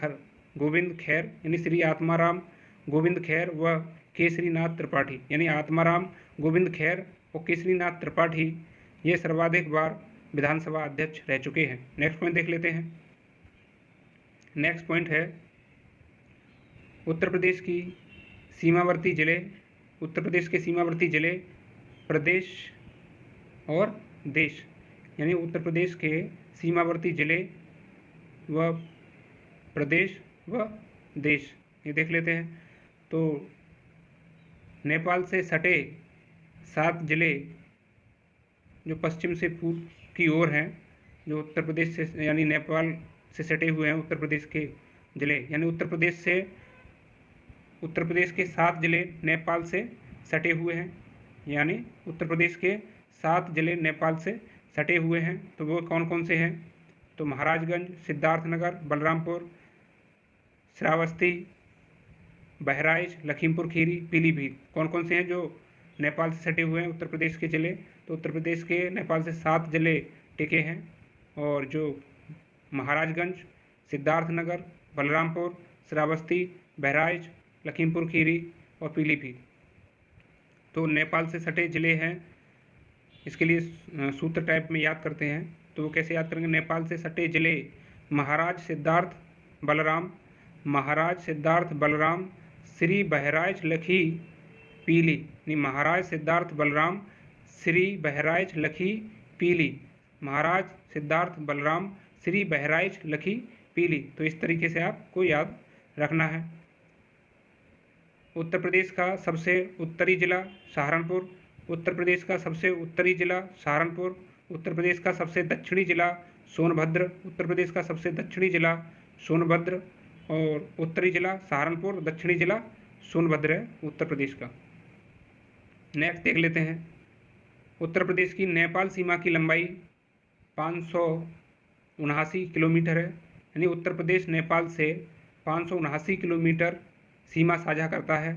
खैर, यानी श्री आत्माराम गोविंद खैर व केशरीनाथ त्रिपाठी, यानी आत्माराम गोविंद खैर और केशरीनाथ त्रिपाठी ये सर्वाधिक बार विधानसभा अध्यक्ष रह चुके हैं। नेक्स्ट पॉइंट देख लेते हैं। नेक्स्ट पॉइंट है उत्तर प्रदेश के सीमावर्ती जिले प्रदेश और देश, यानी उत्तर प्रदेश के सीमावर्ती जिले व प्रदेश व देश ये देख लेते हैं। तो नेपाल से सटे 7 जिले जो पश्चिम से पूर्व की ओर हैं, जो उत्तर प्रदेश से यानी नेपाल से सटे हुए हैं उत्तर प्रदेश के जिले, यानी उत्तर प्रदेश के 7 जिले नेपाल से सटे हुए हैं, यानी उत्तर प्रदेश के 7 जिले नेपाल से सटे हुए हैं। तो वो कौन कौन से हैं, तो महाराजगंज, सिद्धार्थनगर, बलरामपुर, श्रावस्ती, बहराइच, लखीमपुर खीरी, पीलीभीत, कौन कौन से हैं जो नेपाल से सटे हुए हैं उत्तर प्रदेश के जिले, तो उत्तर प्रदेश के नेपाल से 7 जिले टिके हैं, और जो महाराजगंज, सिद्धार्थनगर, बलरामपुर, श्रावस्ती, बहराइच, लखीमपुर खीरी और पीलीभीत तो नेपाल से सटे जिले हैं। इसके लिए सूत्र टाइप में याद करते हैं, तो वो कैसे याद करेंगे, नेपाल से सटे जिले महाराज सिद्धार्थ बलराम श्री बहराइच लखी पीली, नहीं महाराज सिद्धार्थ बलराम श्री बहराइच लखी पीली, महाराज सिद्धार्थ बलराम श्री बहराइच लखी पीली। तो इस तरीके से आपको याद रखना है। उत्तर प्रदेश का सबसे उत्तरी जिला सहारनपुर, उत्तर प्रदेश का सबसे उत्तरी जिला सहारनपुर, उत्तर प्रदेश का सबसे दक्षिणी जिला सोनभद्र, उत्तर प्रदेश का सबसे दक्षिणी जिला सोनभद्र और उत्तरी जिला सहारनपुर, दक्षिणी जिला सोनभद्र है उत्तर प्रदेश का। नेक्स्ट देख लेते हैं, उत्तर प्रदेश की नेपाल सीमा की लंबाई 579 किलोमीटर है, यानी उत्तर प्रदेश नेपाल से 579 किलोमीटर सीमा साझा करता है।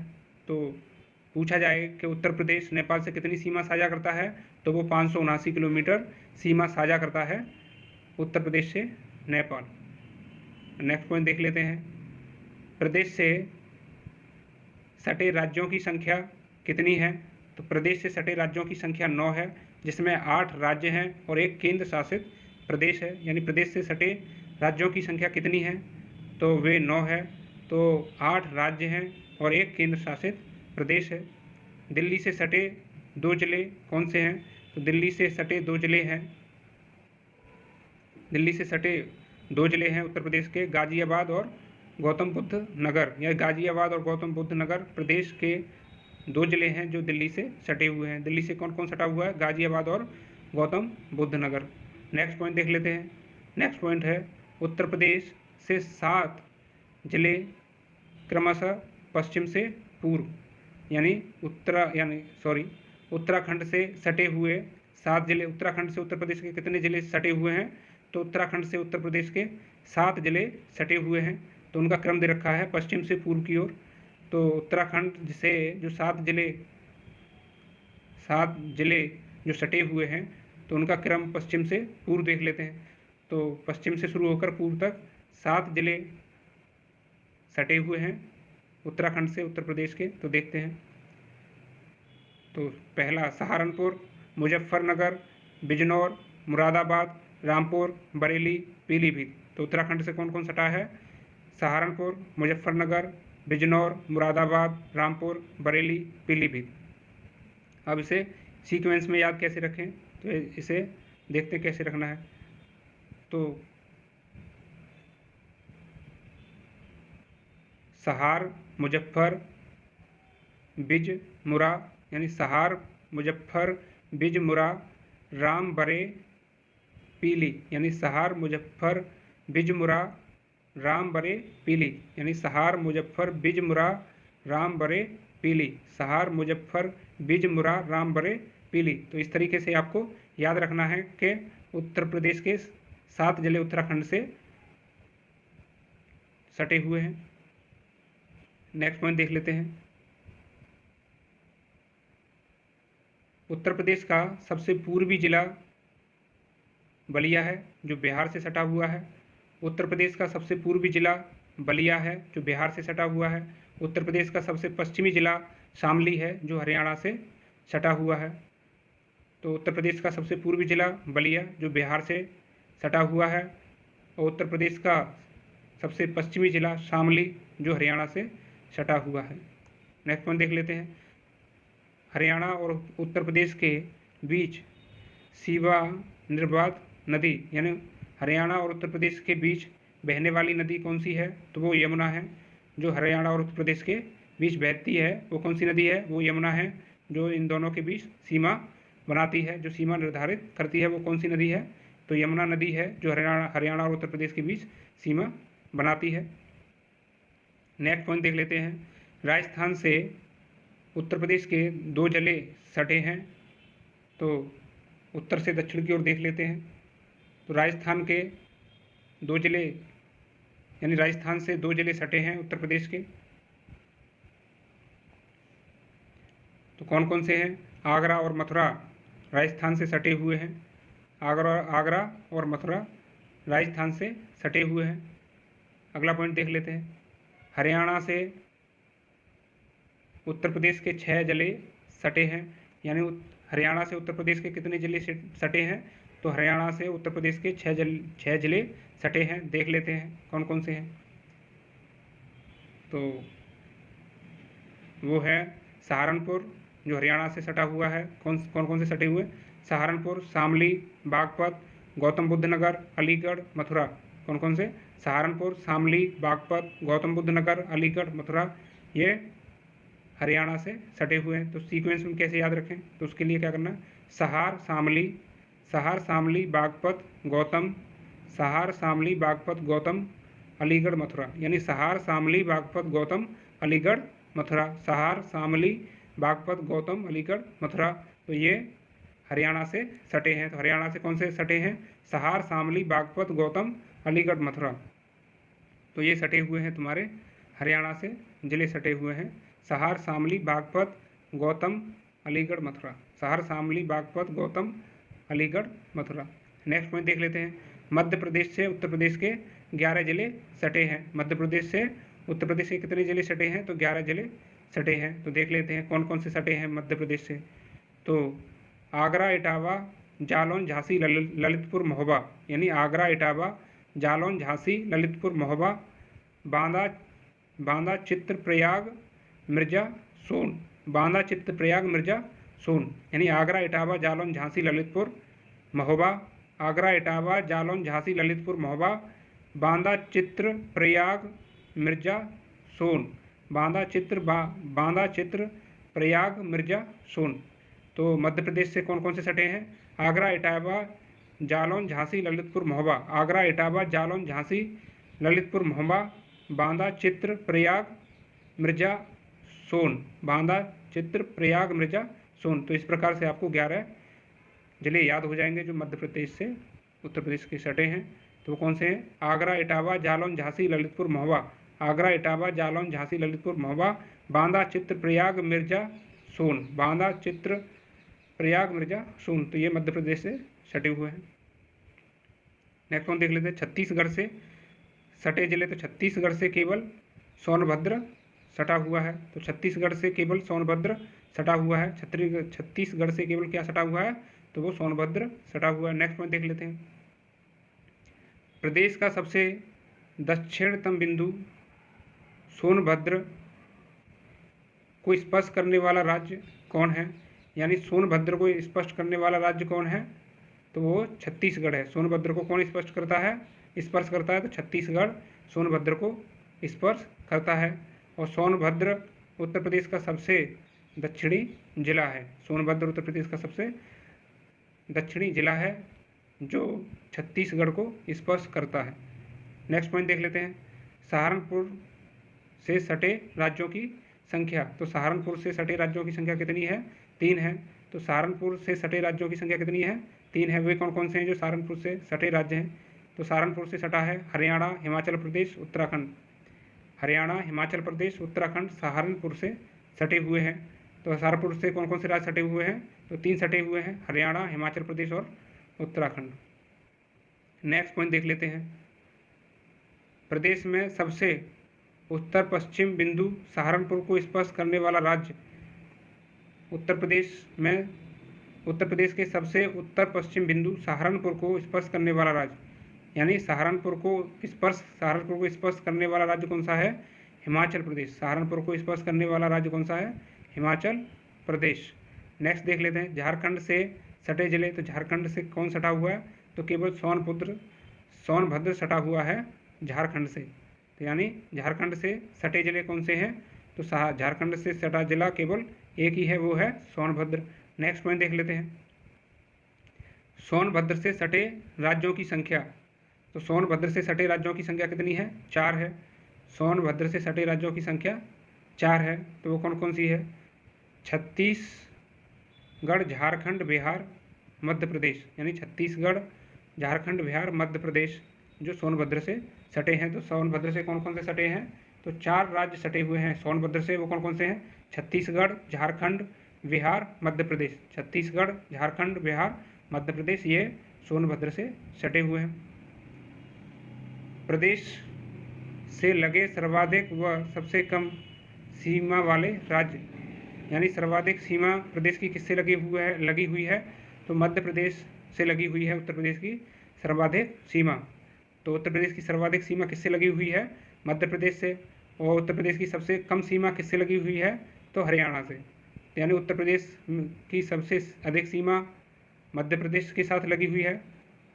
तो पूछा जाए कि उत्तर प्रदेश नेपाल से कितनी सीमा साझा करता है, तो वो 579 किलोमीटर सीमा साझा करता है उत्तर प्रदेश से नेपाल। नेक्स्ट पॉइंट देख लेते हैं, प्रदेश से सटे राज्यों की संख्या कितनी है, तो प्रदेश से सटे राज्यों की संख्या 9 है, जिसमें 8 राज्य हैं और 1 केंद्र शासित प्रदेश है। यानी प्रदेश से सटे राज्यों की संख्या कितनी है, तो वे 9 है, तो 8 राज्य हैं और 1 केंद्र शासित प्रदेश है। दिल्ली से सटे 2 जिले कौन से हैं, तो दिल्ली से सटे 2 जिले हैं, दिल्ली से सटे 2 जिले हैं उत्तर प्रदेश के, गाजियाबाद और गौतम बुद्ध नगर। या गाजियाबाद और गौतम बुद्ध नगर प्रदेश के 2 जिले हैं जो दिल्ली से सटे हुए हैं। दिल्ली से कौन कौन सटा हुआ है, गाजियाबाद और गौतम बुद्ध नगर। नेक्स्ट पॉइंट देख लेते हैं। नेक्स्ट पॉइंट है, उत्तर प्रदेश से 7 जिले क्रमशः पश्चिम से पूर्व, उत्तराखंड से सटे हुए 7 जिले। उत्तराखंड से उत्तर प्रदेश के कितने जिले सटे हुए हैं? तो उत्तराखंड से उत्तर प्रदेश के 7 जिले सटे हुए हैं। तो उनका क्रम दे रखा है पश्चिम से पूर्व की ओर। तो उत्तराखंड से जो 7 जिले जो सटे हुए हैं, तो उनका क्रम पश्चिम से पूर्व देख लेते हैं। तो पश्चिम से शुरू होकर पूर्व तक 7 जिले सटे हुए हैं उत्तराखंड से उत्तर प्रदेश के। तो देखते हैं। तो पहला सहारनपुर, मुजफ्फरनगर, बिजनौर, मुरादाबाद, रामपुर, बरेली, पीलीभीत। तो उत्तराखंड से कौन कौन सटा है? सहारनपुर, मुजफ्फरनगर, बिजनौर, मुरादाबाद, रामपुर, बरेली, पीलीभीत। अब इसे सीक्वेंस में याद कैसे रखें? तो इसे देखते हैं कैसे रखना है। तो सहार, मुजफ्फर, बिज, मुरा, यानी सहार, मुजफ्फर, बिज, मुरा, राम, बरे, पीली, यानी सहार, मुजफ्फर, बिज, मुरा, राम, बरे, पीली, यानी सहार, मुजफ्फर, बिज, मुरा, राम, बरे, पीली, सहार, मुजफ्फर, बिज, मुरा, राम, बरे, पीली। तो इस तरीके से आपको याद रखना है कि उत्तर प्रदेश के 7 जिले उत्तराखंड से सटे हुए हैं। नेक्स्ट पॉइंट देख लेते हैं। उत्तर प्रदेश का सबसे पूर्वी जिला बलिया है, जो बिहार से सटा हुआ है। उत्तर प्रदेश का सबसे पूर्वी जिला बलिया है, जो बिहार से सटा हुआ है। उत्तर प्रदेश का सबसे पश्चिमी जिला शामली है, जो हरियाणा से सटा हुआ है। तो उत्तर प्रदेश का सबसे पूर्वी जिला बलिया, जो बिहार से सटा हुआ है, और उत्तर प्रदेश का सबसे पश्चिमी जिला शामली, जो हरियाणा से सटा हुआ है। नेक्स्ट पॉइंट देख लेते हैं। हरियाणा और उत्तर प्रदेश के बीच सीवा निर्बाध नदी, यानी हरियाणा और उत्तर प्रदेश के बीच बहने वाली नदी कौन सी है? तो वो यमुना है। जो हरियाणा और उत्तर प्रदेश के बीच बहती है वो कौन सी नदी है? वो यमुना है, जो इन दोनों के बीच सीमा बनाती है, जो सीमा निर्धारित करती है। वो कौन सी नदी है? तो यमुना नदी है, जो हरियाणा और उत्तर प्रदेश के बीच सीमा बनाती है। नेक्स्ट पॉइंट देख लेते हैं। राजस्थान से उत्तर प्रदेश के 2 जिले सटे हैं। तो उत्तर से दक्षिण की ओर देख लेते हैं। तो राजस्थान के 2 जिले, यानी राजस्थान से 2 जिले सटे हैं उत्तर प्रदेश के। तो कौन कौन से हैं? आगरा और मथुरा राजस्थान से सटे हुए हैं। आगरा और मथुरा राजस्थान से सटे हुए हैं। अगला पॉइंट देख लेते हैं। हरियाणा से उत्तर प्रदेश के 6 जिले सटे हैं, यानी हरियाणा से उत्तर प्रदेश के कितने जिले सटे हैं? तो हरियाणा से उत्तर प्रदेश के 6 जिले सटे हैं। देख लेते हैं कौन कौन से हैं। तो वो है सहारनपुर, जो हरियाणा से सटा हुआ है। कौन कौन से सटे हुए? सहारनपुर, शामली, बागपत, गौतम बुद्ध नगर, अलीगढ़, मथुरा। कौन कौन से? सहारनपुर, शामली, बागपत, गौतम बुद्ध नगर, अलीगढ़, मथुरा, ये हरियाणा से सटे हुए हैं। तो सीक्वेंस में कैसे याद रखें? तो उसके लिए क्या करना है? सहार, शामली, बागपत, गौतम, सहार, शामली, बागपत, गौतम, अलीगढ़, मथुरा, यानी सहार, शामली, बागपत, गौतम, अलीगढ़, मथुरा, सहार, शामली, बागपत, गौतम, अलीगढ़, मथुरा। तो ये हरियाणा से सटे हैं। तो हरियाणा से कौन से सटे हैं? सहार, शामली, बागपत, गौतम, अलीगढ़, मथुरा। तो ये सटे हुए हैं तुम्हारे हरियाणा से जिले सटे हुए हैं। सहार, शामली, बागपत, गौतम, अलीगढ़, मथुरा। सहार, शामली, बागपत, गौतम, अलीगढ़, मथुरा। नेक्स्ट पॉइंट देख लेते हैं। मध्य प्रदेश से उत्तर प्रदेश के 11 जिले सटे हैं। मध्य प्रदेश से उत्तर प्रदेश के कितने जिले सटे हैं? तो 11 जिले सटे हैं। तो देख लेते हैं कौन कौन से सटे हैं मध्य प्रदेश से। तो आगरा, इटावा, जालौन, झांसी, ललितपुर, महोबा, यानी आगरा, इटावा, जालौन, झांसी, ललितपुर, महोबा, बांदा, चित्रप्रयाग, मिर्जा, सोन। बांदा, चित्रप्रयाग, मिर्जा, सोन, यानी आगरा, इटावा, जालौन, झांसी, ललितपुर, महोबा। आगरा, इटावा, जालौन, झांसी, ललितपुर, महोबा, बांदा, चित्रप्रयाग, मिर्जा, सोन। बांदा, चित्रप्रयाग, मिर्जा, सोन। तो मध्य प्रदेश से कौन कौन से सटे हैं? आगरा, इटावा, जालौन, झांसी, ललितपुर, महोबा। आगरा, इटावा, जालौन, झांसी, ललितपुर, महोबा, बांदा, चित्रप्रयाग, मिर्जा सोन, बांदा, चित्र प्रयाग, मिर्जा सोन। तो इस प्रकार से आपको 11 जिले याद हो जाएंगे जो मध्य प्रदेश से उत्तर प्रदेश के सटे हैं। तो वो कौन से हैं? आगरा, इटावा, जालौन, झांसी, ललितपुर, महोबा। आगरा, इटावा, जालौन, झांसी, ललितपुर, महोबा, बांदा, चित्र प्रयाग, मिर्जा सोन। बांदा, चित्र प्रयाग, मिर्जा सोन। तो ये मध्य प्रदेश से सटे हुए हैं। नेक्स्ट वन देख लेते हैं छत्तीसगढ़ से सटे जिले। तो छत्तीसगढ़ से केवल सोनभद्र सटा हुआ है। तो छत्तीसगढ़ से केवल सोनभद्र सटा हुआ है। छत्तीसगढ़ से केवल क्या सटा हुआ है? तो वो सोनभद्र सटा हुआ है। नेक्स्ट पॉइंट देख लेते हैं। प्रदेश का सबसे दक्षिणतम बिंदु सोनभद्र को स्पर्श करने वाला राज्य कौन है? यानी सोनभद्र को स्पर्श करने वाला राज्य कौन है? तो वो छत्तीसगढ़ है। सोनभद्र को कौन स्पर्श करता है? तो छत्तीसगढ़ सोनभद्र को स्पर्श करता है। और सोनभद्र उत्तर प्रदेश का सबसे दक्षिणी जिला है। सोनभद्र उत्तर प्रदेश का सबसे दक्षिणी जिला है जो छत्तीसगढ़ को स्पर्श करता है। नेक्स्ट पॉइंट देख लेते हैं। सहारनपुर से सटे राज्यों की संख्या। तो सहारनपुर से सटे राज्यों की संख्या कितनी है? 3 है। तो सहारनपुर से सटे राज्यों की संख्या कितनी है? 3 है। वे कौन कौन से हैं जो सहारनपुर से सटे राज्य हैं? तो सहारनपुर से सटा है हरियाणा, हिमाचल प्रदेश, उत्तराखंड। हरियाणा, हिमाचल प्रदेश, उत्तराखंड सहारनपुर से सटे हुए हैं। तो सहारनपुर से कौन कौन से राज्य सटे हुए हैं? तो 3 सटे हुए हैं, हरियाणा, हिमाचल प्रदेश और उत्तराखंड। नेक्स्ट पॉइंट देख लेते हैं। प्रदेश में सबसे उत्तर पश्चिम बिंदु सहारनपुर को स्पर्श करने वाला राज्य। उत्तर प्रदेश के सबसे उत्तर पश्चिम बिंदु सहारनपुर को स्पर्श करने वाला राज्य, यानी सहारनपुर को स्पर्श करने वाला राज्य कौन सा है? हिमाचल प्रदेश। सहारनपुर को स्पर्श करने वाला राज्य कौन सा है? हिमाचल प्रदेश। नेक्स्ट देख लेते हैं झारखंड से सटे जिले। तो झारखंड से कौन सटा हुआ है? तो केवल सोनभद्र सटा हुआ है झारखंड से। तो यानी झारखंड से सटे जिले कौन से हैं? तो झारखंड से सटा जिला केवल एक ही है, वो है सोनभद्र। नेक्स्ट पॉइंट देख लेते हैं। सोनभद्र से सटे राज्यों की संख्या। तो सोनभद्र से सटे राज्यों की संख्या कितनी है? 4 है। सोनभद्र से सटे राज्यों की संख्या 4 है। तो वो कौन कौन सी है? छत्तीसगढ़, झारखंड, बिहार, मध्य प्रदेश। यानी छत्तीसगढ़, झारखंड, बिहार, मध्य प्रदेश जो सोनभद्र से सटे हैं। तो सोनभद्र से कौन कौन से सटे हैं? तो 4 राज्य सटे हुए हैं सोनभद्र से। वो कौन कौन से हैं? छत्तीसगढ़, झारखंड, बिहार, मध्य प्रदेश। छत्तीसगढ़, झारखंड, बिहार, मध्य प्रदेश ये सोनभद्र से सटे हुए हैं। प्रदेश से लगे सर्वाधिक व सबसे कम सीमा वाले राज्य, यानी सर्वाधिक सीमा प्रदेश की किससे लगी हुई है? तो मध्य प्रदेश से लगी हुई है उत्तर प्रदेश की सर्वाधिक सीमा। तो उत्तर प्रदेश की सर्वाधिक सीमा किससे लगी हुई है? मध्य प्रदेश से। और उत्तर प्रदेश की सबसे कम सीमा किससे लगी हुई है? तो हरियाणा से। यानी उत्तर प्रदेश की सबसे अधिक सीमा मध्य प्रदेश के साथ लगी हुई है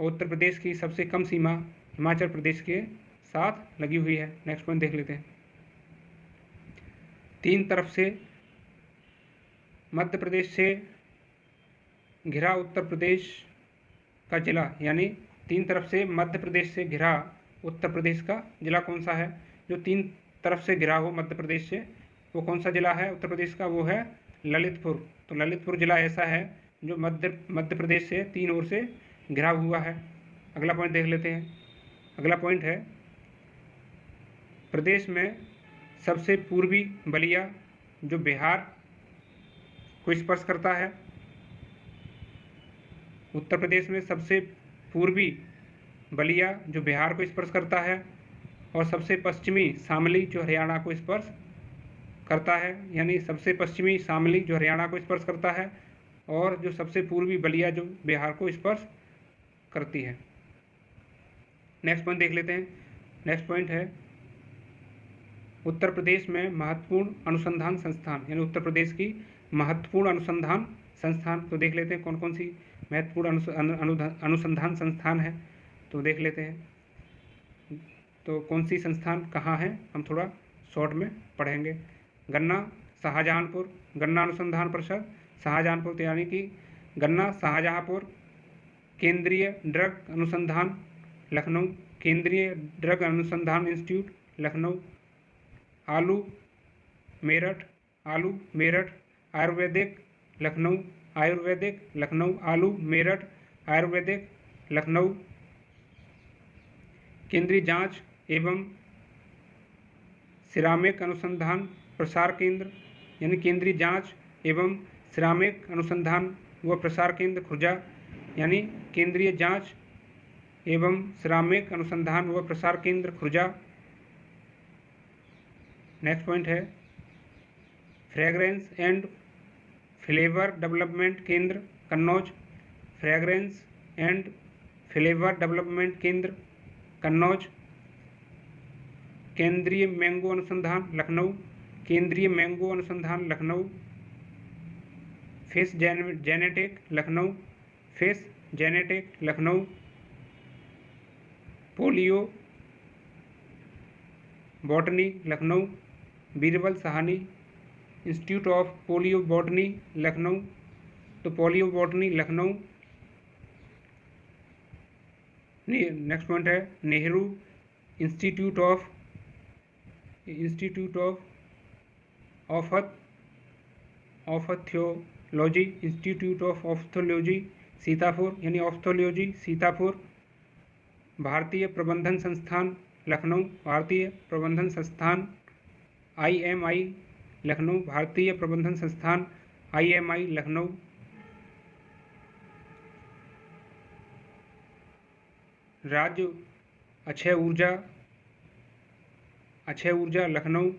और उत्तर प्रदेश की सबसे कम सीमा हिमाचल प्रदेश के साथ लगी हुई है। नेक्स्ट पॉइंट देख लेते हैं। 3 तरफ से मध्य प्रदेश से घिरा उत्तर प्रदेश का जिला, यानी 3 तरफ से मध्य प्रदेश से घिरा उत्तर प्रदेश का जिला कौन सा है? जो 3 तरफ से घिरा हो मध्य प्रदेश से, वो कौन सा जिला है उत्तर प्रदेश का? वो है ललितपुर। तो ललितपुर जिला ऐसा है जो मध्य प्रदेश से 3 ओर से घिरा हुआ है। अगला पॉइंट देख लेते हैं। अगला पॉइंट है प्रदेश में सबसे पूर्वी बलिया जो बिहार को स्पर्श करता है। उत्तर प्रदेश में सबसे पूर्वी बलिया जो बिहार को स्पर्श करता है और सबसे पश्चिमी शामली जो हरियाणा को स्पर्श करता है। यानी सबसे पश्चिमी शामली जो हरियाणा को स्पर्श करता है और जो सबसे पूर्वी बलिया जो बिहार को स्पर्श करती है। नेक्स्ट पॉइंट देख लेते हैं। नेक्स्ट पॉइंट है उत्तर प्रदेश में महत्वपूर्ण अनुसंधान संस्थान, यानी उत्तर प्रदेश की महत्वपूर्ण अनुसंधान संस्थान। तो देख लेते हैं कौन कौन सी महत्वपूर्ण अनुसंधान संस्थान है। तो देख लेते हैं तो कौन सी संस्थान कहाँ है, हम थोड़ा शॉर्ट में पढ़ेंगे। गन्ना शाहजहांपुर, गन्ना अनुसंधान परिषद शाहजहांपुर, यानी कि गन्ना शाहजहांपुर। केंद्रीय ड्रग अनुसंधान लखनऊ, केंद्रीय ड्रग अनुसंधान इंस्टीट्यूट लखनऊ। आलू मेरठ आलू मेरठ आयुर्वेदिक लखनऊ आयुर्वेदिक लखनऊ आलू मेरठ आयुर्वेदिक लखनऊ। केंद्रीय जांच एवं सिरामिक अनुसंधान प्रसार केंद्र यानी केंद्रीय जांच एवं सिरामिक अनुसंधान व प्रसार केंद्र खुर्जा यानी केंद्रीय जांच एवं सिरामिक अनुसंधान व प्रसार केंद्र खुर्जा। नेक्स्ट पॉइंट है फ्रेग्रेंस एंड फ्लेवर डेवलपमेंट केंद्र Kannauj fragrance and flavour development केंद्र कन्नौज। केंद्रीय मैंगो अनुसंधान लखनऊ केंद्रीय मैंगो अनुसंधान Lucknow. Fish genetic Lucknow fish genetic Lucknow. Palaeobotany Lucknow Birbal Sahni institute of palaeobotany Lucknow. तो palaeobotany Lucknow. Next point है Nehru institute of ophthalmology institute of ophthalmology Sitapur यानी ऑफ्थोलॉजी सीतापुर। भारतीय प्रबंधन संस्थान लखनऊ भारतीय प्रबंधन संस्थान IMI लखनऊ भारतीय प्रबंधन संस्थान IMI लखनऊ। राज्य अक्षय ऊर्जा लखनऊ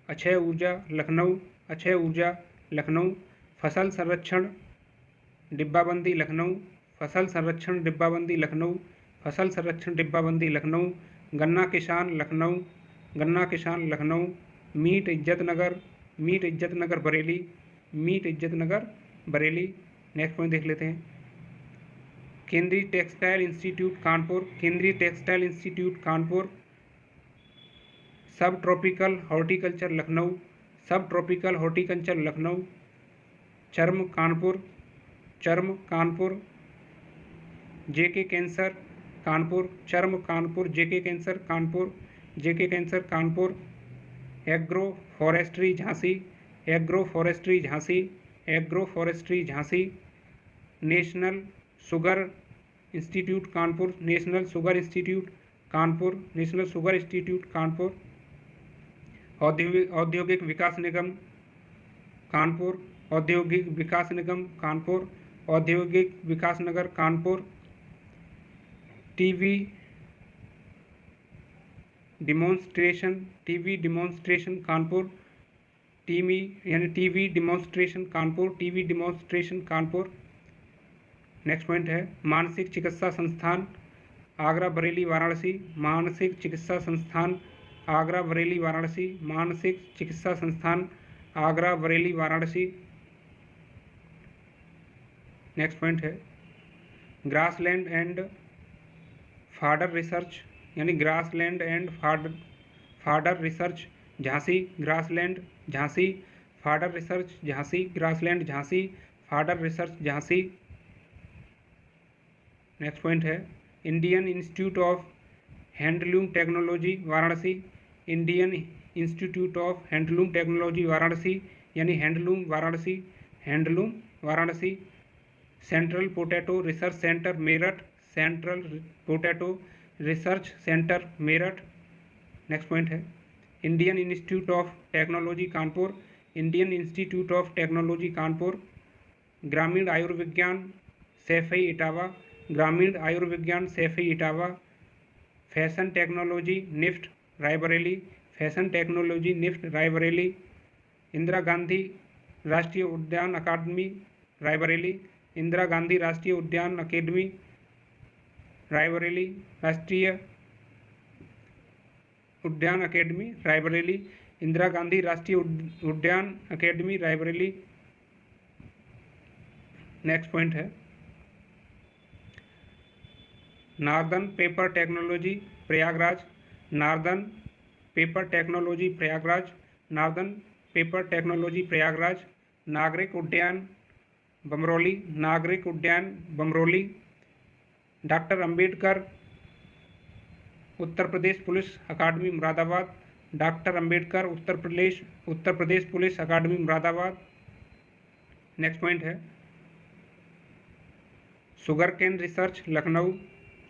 अक्षय ऊर्जा लखनऊ अक्षय ऊर्जा लखनऊ। फसल संरक्षण डिब्बाबंदी लखनऊ फसल संरक्षण डिब्बाबंदी लखनऊ फसल संरक्षण डिब्बाबंदी लखनऊ। गन्ना किसान लखनऊ। मीट इज्जत नगर बरेली मीट इज्जत नगर बरेली। नेक्स्ट पॉइंट देख लेते हैं केंद्रीय टेक्सटाइल इंस्टीट्यूट कानपुर केंद्रीय टेक्सटाइल इंस्टीट्यूट कानपुर। सब ट्रॉपिकल हॉर्टिकल्चर लखनऊ सब ट्रॉपिकल हॉर्टिकल्चर लखनऊ। चर्म कानपुर JK कैंसर कानपुर चर्म Kanpur JK cancer Kanpur. Agro forestry Jhansi. National sugar institute Kanpur. औद्योगिक विकास निगम कानपुर औद्योगिक विकास नगर Kanpur. TV demonstration Kanpur TV demonstration Kanpur. Next point है मानसिक चिकित्सा संस्थान आगरा बरेली वाराणसी मानसिक चिकित्सा संस्थान आगरा बरेली वाराणसी। नेक्स्ट पॉइंट है grassland and fodder research Jhansi fodder research Jhansi. Next point है Indian institute of handloom technology Varanasi यानी handloom Varanasi. Central potato research centre Meerut. Next point है Indian institute of technology Kanpur. ग्रामीण आयुर्विज्ञान Saifai Etawah. Fashion technology NIFT Raebareli. Indira Gandhi राष्ट्रीय उद्यान अकादमी रायबरेली इंदिरा गांधी राष्ट्रीय उद्यान अकेडमी रायबरेली इंदिरा गांधी राष्ट्रीय उद्यान अकेडमी रायबरेली। नेक्स्ट पॉइंट है नार्दर्न पेपर टेक्नोलॉजी प्रयागराज। नागरिक उद्यान बमरोली। डॉक्टर अंबेडकर उत्तर प्रदेश पुलिस अकादमी मुरादाबाद डॉक्टर अंबेडकर उत्तर प्रदेश पुलिस अकादमी मुरादाबाद। नेक्स्ट पॉइंट है sugar cane research Lucknow,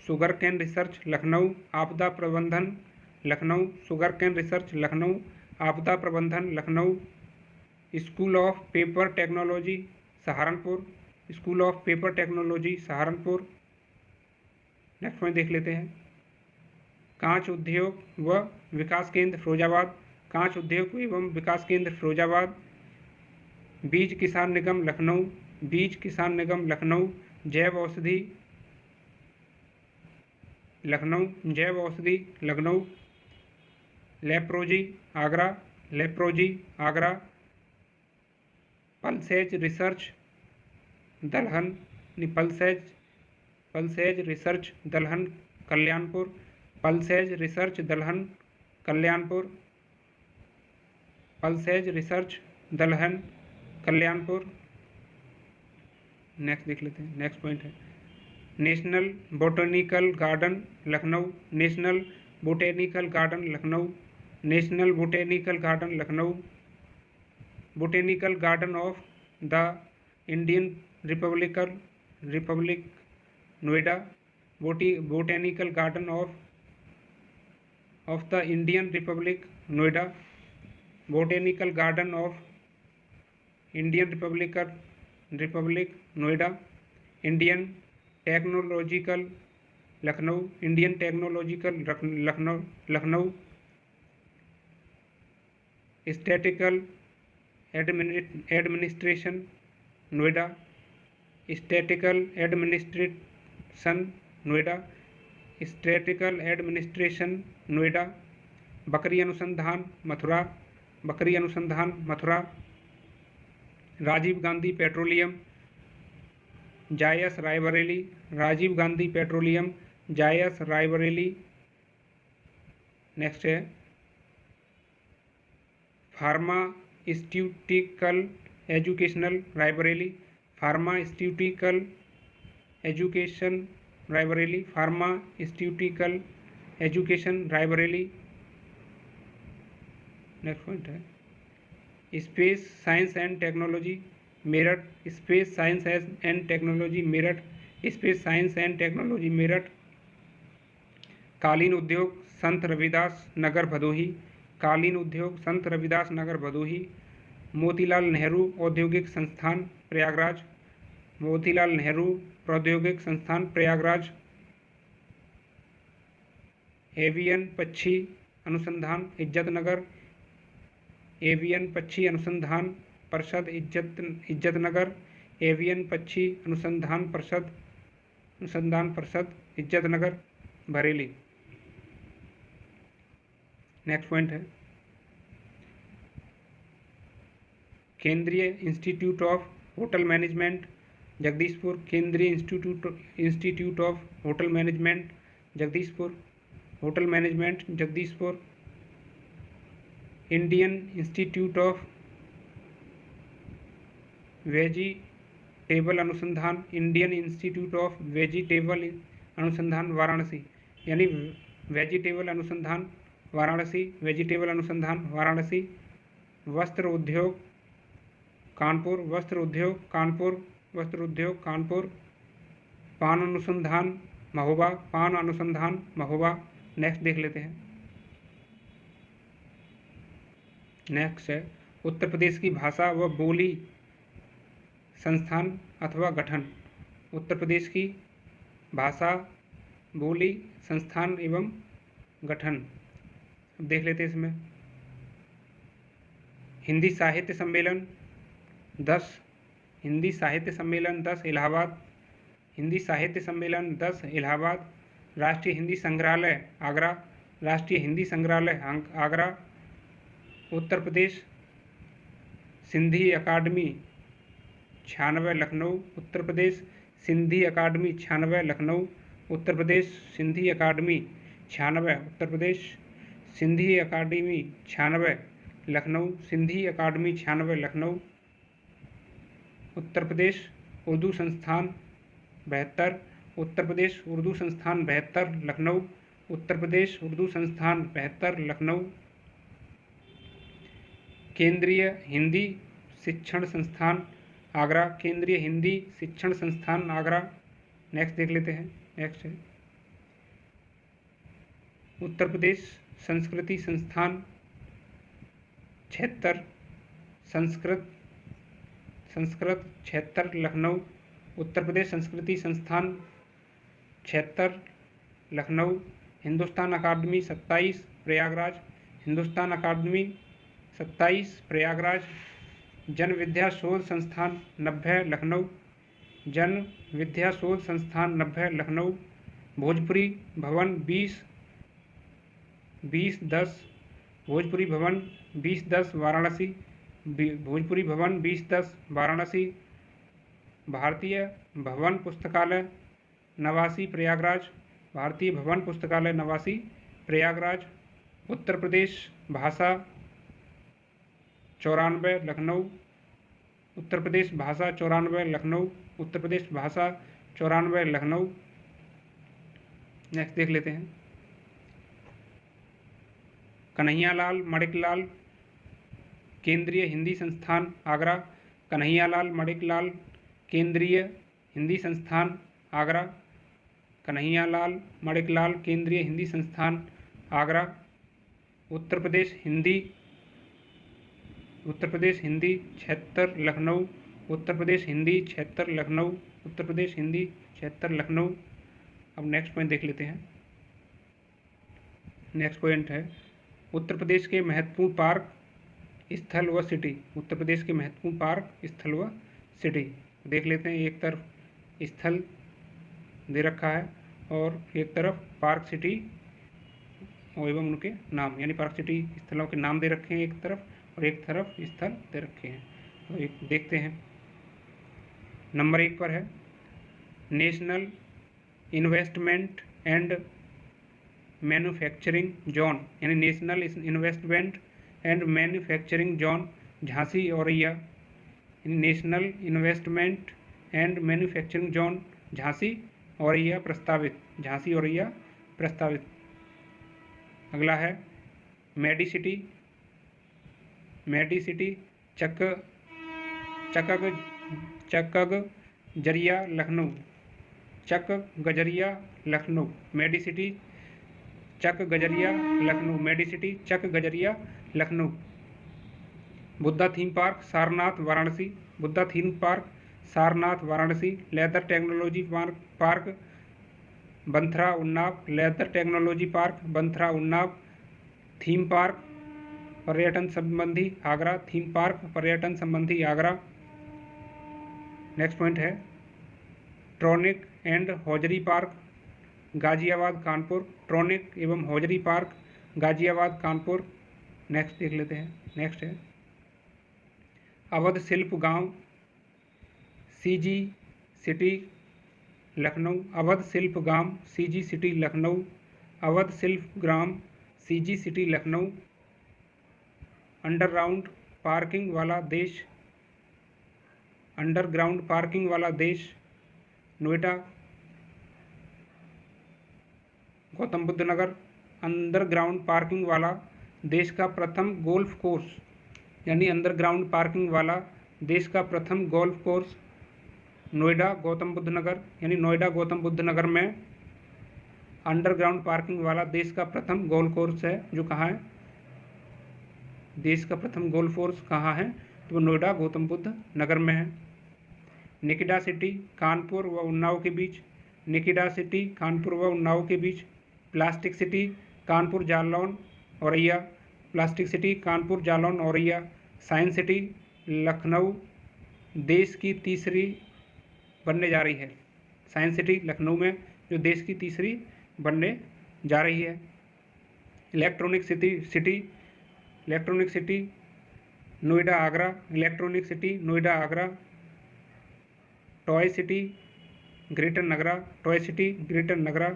sugar cane research Lucknow, आपदा प्रबंधन Lucknow, sugar cane research Lucknow, आपदा प्रबंधन Lucknow. School of paper technology Saharanpur, school of paper technology Saharanpur. Next point देख लेते हैं कांच उद्योग व विकास केंद्र फिरोजाबाद, कांच उद्योग एवं विकास केंद्र फिरोजाबाद। बीज किसान निगम लखनऊ, बीज किसान निगम लखनऊ। जैव औषधि लखनऊ, जैव औषधि लखनऊ। लेप्रोजी आगरा, लेप्रोजी आगरा। पल्सेज रिसर्च दलहन, पल्सेज रिसर्च दलहन कल्याणपुर, पल्सेज रिसर्च दलहन कल्याणपुर, पल्सेज रिसर्च दलहन कल्याणपुर। नेक्स्ट देख लेते हैं, नेक्स्ट पॉइंट है national botanical garden Lucknow, national botanical garden Lucknow, national botanical garden Lucknow. Botanical garden of the Indian republic Noida, botanical garden of the Indian republic Noida, botanical garden of Indian republic Noida. Indian technological Lucknow, Indian technological Lucknow. Statistical administration Noida, statistical administration Noida, statistical administration Noida. बकरी अनुसंधान मथुरा, बकरी अनुसंधान Mathura. Rajiv Gandhi petroleum Jais Raebareli, Rajiv Gandhi petroleum Jais Raebareli. Next है pharmaceutical educational Raebareli, pharmaceutical education Raebareli, pharmaceutical education Raebareli. Next point है space science and technology Meerut, space science and technology Meerut, space science and technology Meerut. कालीन उद्योग संत रविदास नगर भदोही, कालीन उद्योग संत रविदास नगर भदोही। मोतीलाल नेहरू औद्योगिक संस्थान प्रयागराज, मोतीलाल नेहरू प्रौद्योगिक संस्थान प्रयागराज। एवियन पक्षी अनुसंधान इज्जतनगर, एवियन पक्षी अनुसंधान परिषद इज्जतनगर, एवियन पक्षी अनुसंधान परिषद इज्जतनगर बरेली। नेक्स्ट पॉइंट है केंद्रीय institute of hotel management Jagdishpur, केंद्रीय institute of hotel management Jagdishpur, hotel management Jagdishpur. Indian institute of vegetable अनुसंधान, इंडियन इंस्टीट्यूट ऑफ वेजिटेबल अनुसंधान वाराणसी, यानी वेजिटेबल अनुसंधान वाराणसी, वेजिटेबल अनुसंधान वाराणसी। वस्त्र उद्योग कानपुर, वस्त्र उद्योग कानपुर, वस्त्र उद्योग कानपुर। पान अनुसंधान महोबा, पान अनुसंधान महोबा। नेक्स्ट देख लेते हैं, नेक्स्ट है उत्तर प्रदेश की भाषा व बोली संस्थान अथवा गठन, उत्तर प्रदेश की भाषा बोली संस्थान एवं गठन। अब देख लेते हैं इसमें हिंदी साहित्य सम्मेलन 10, हिंदी साहित्य सम्मेलन 10 इलाहाबाद, हिंदी साहित्य सम्मेलन 10 इलाहाबाद। राष्ट्रीय हिंदी संग्रहालय आगरा, राष्ट्रीय हिंदी संग्रहालय आगरा। उत्तर प्रदेश सिंधी अकादमी 96 लखनऊ, उत्तर प्रदेश सिंधी अकादमी 96 लखनऊ, उत्तर प्रदेश सिंधी अकादमी 96, उत्तर प्रदेश सिंधी अकादमी 96 लखनऊ, सिंधी अकादमी 96 लखनऊ। उत्तर प्रदेश उर्दू संस्थान 72, उत्तर प्रदेश उर्दू संस्थान 72 लखनऊ, उत्तर प्रदेश उर्दू संस्थान 72 लखनऊ। केंद्रीय हिंदी शिक्षण संस्थान आगरा, केंद्रीय हिंदी शिक्षण संस्थान आगरा। नेक्स्ट देख लेते हैं। नेक्स्ट है उत्तर प्रदेश संस्कृति संस्थान 76, संस्कृत 76 लखनऊ। उत्तर प्रदेश संस्कृति संस्थान 76 लखनऊ। हिंदुस्तान अकादमी 27 प्रयागराज, हिंदुस्तान अकादमी 27 प्रयागराज। जन विद्या शोध संस्थान 90 लखनऊ, जन विद्या शोध संस्थान 90 लखनऊ। भोजपुरी भवन 2010 भोजपुरी भवन 2010 वाराणसी, भोजपुरी भवन 2010 वाराणसी। भारतीय भवन पुस्तकालय 89 प्रयागराज, भारतीय भवन पुस्तकालय 89 प्रयागराज। उत्तर प्रदेश भाषा 94 लखनऊ, उत्तर प्रदेश भाषा 94 लखनऊ, उत्तर प्रदेश भाषा 94 लखनऊ। नेक्स्ट देख लेते हैं। कन्हैयालाल मणिकलाल केंद्रीय हिंदी संस्थान आगरा, कन्हैयालाल मणिकलाल केंद्रीय हिंदी संस्थान आगरा, कन्हैयालाल मणिकलाल केंद्रीय हिंदी संस्थान आगरा। उत्तर प्रदेश हिंदी 76 लखनऊ, उत्तर प्रदेश हिंदी 76 लखनऊ, उत्तर प्रदेश हिंदी 76 लखनऊ। अब नेक्स्ट पॉइंट देख लेते हैं। नेक्स्ट पॉइंट है उत्तर प्रदेश के महत्वपूर्ण पार्क स्थल व सिटी, उत्तर प्रदेश के महत्वपूर्ण पार्क स्थल व सिटी देख लेते हैं। एक तरफ स्थल दे रखा है और एक तरफ पार्क सिटी एवं उनके नाम, यानी पार्क सिटी स्थलों के नाम दे रखे हैं एक तरफ और एक तरफ स्थल दे रखे हैं। तो एक देखते हैं। नंबर 1 पर है national investment and manufacturing zone, यानी national investment and manufacturing zone Jhansi Auraiya, national investment and manufacturing zone Jhansi Auraiya प्रस्तावित, झांसी औरैया प्रस्तावित। अगला है medicity Chakgajaria Lucknow, Chakgajaria Lucknow, medicity Chakgajaria Lucknow, medicity Chakgajaria Lucknow. Buddha theme park Sarnath Varanasi, Buddha theme park Sarnath Varanasi. Leather technology park Banthra Unnao, leather technology park Banthra Unnao. Theme park पर्यटन संबंधी Agra, theme park पर्यटन संबंधी Agra. Next point है tronic and hosiery park Ghaziabad Kanpur, tronic एवं hosiery park Ghaziabad Kanpur. Next देख लेते हैं। नेक्स्ट है अवध शिल्प गांव सीजी सिटी लखनऊ, अवध शिल्प गांव CG city Lucknow, Awadh Shilp Gram CG city Lucknow. Underground parking वाला देश, अंडरग्राउंड पार्किंग वाला देश नोएडा गौतम बुद्ध नगर। अंडरग्राउंड पार्किंग वाला देश का प्रथम गोल्फ कोर्स, यानी अंडरग्राउंड पार्किंग वाला देश का प्रथम गोल्फ कोर्स नोएडा गौतम बुद्ध नगर, यानी नोएडा गौतम बुद्ध नगर में अंडरग्राउंड पार्किंग वाला देश का प्रथम गोल्फ कोर्स है, जो कहाँ है, देश का प्रथम गोल्फ कोर्स कहाँ है, तो नोएडा गौतम बुद्ध नगर में है। निकिडा सिटी कानपुर व उन्नाव के बीच, निकिडा सिटी कानपुर व उन्नाव के बीच। Plastic city Kanpur Jalaun Auraiya, plastic city Kanpur Jalaun Auraiya. Science city Lucknow देश की तीसरी बनने जा रही है, साइंस सिटी लखनऊ में जो देश की तीसरी बनने जा रही है। Electronic city Noida Agra, electronic city Noida Agra. Toy city greater Nagra, toy city greater Nagra,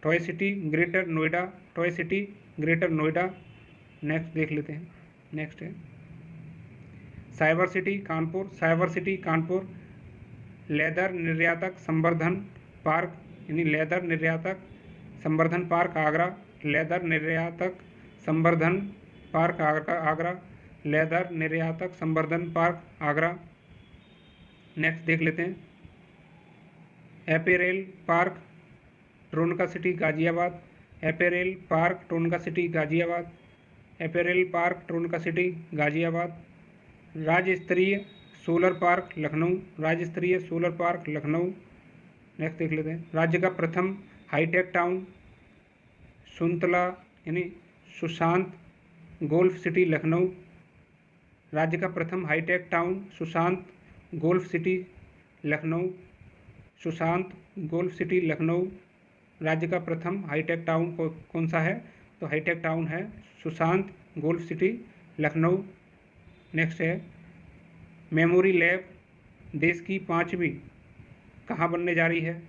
toy city greater Noida, toy city greater Noida. Next देख लेते हैं। नेक्स्ट है cyber city Kanpur, cyber city Kanpur. Leather निर्यातक संवर्धन पार्क, यानी लेदर निर्यातक संवर्धन पार्क आगरा, लेदर निर्यातक संवर्धन पार्क आगरा, लेदर निर्यातक संवर्धन पार्क आगरा। नेक्स्ट देख लेते हैं, apparel park Tronica city Ghaziabad, apparel park Tronica city Ghaziabad, apparel park Tronica city Ghaziabad. राज्य स्तरीय सोलर पार्क लखनऊ, राज्य स्तरीय सोलर पार्क लखनऊ। नेक्स्ट देख लेते हैं, राज्य का प्रथम हाईटेक टाउन सुंतला यानी सुशांत गोल्फ सिटी लखनऊ, राज्य का प्रथम hitech town Sushant golf city Lucknow, Sushant golf city Lucknow. राज्य का प्रथम हाईटेक टाउन कौन सा है? तो हाईटेक टाउन है Sushant golf city Lucknow. Next है, मेमोरी लैब देश की 5वीं कहाँ बनने जा रही है?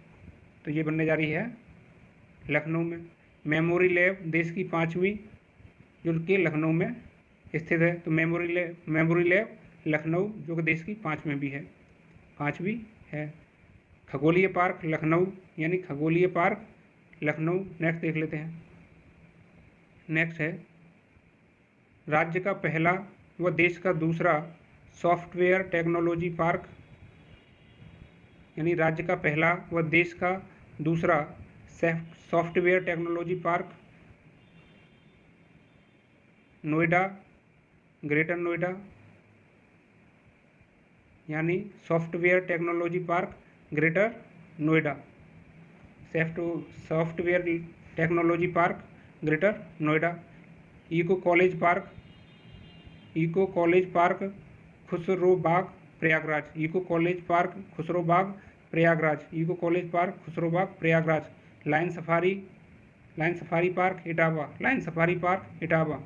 तो ये बनने जा रही है लखनऊ में। मेमोरी लैब देश की 5वीं जो कि लखनऊ में स्थित है। तो मेमोरी लैब लखनऊ जो कि देश की 5वीं भी है, 5वीं है। खगोलीय पार्क लखनऊ यानी खगोलीय पार्क लखनऊ। नेक्स्ट देख लेते हैं, नेक्स्ट है, राज्य का पहला व देश का दूसरा सॉफ्टवेयर टेक्नोलॉजी पार्क यानी राज्य का पहला व देश का दूसरा software technology park Noida, greater Noida यानी software technology park greater Noida, software technology park greater Noida. Eco college park Khusrobagh Prayagraj, eco college park Khusrobagh Prayagraj, eco college park Khusrobagh Prayagraj. Lion safari park Etawah, lion safari park Etawah.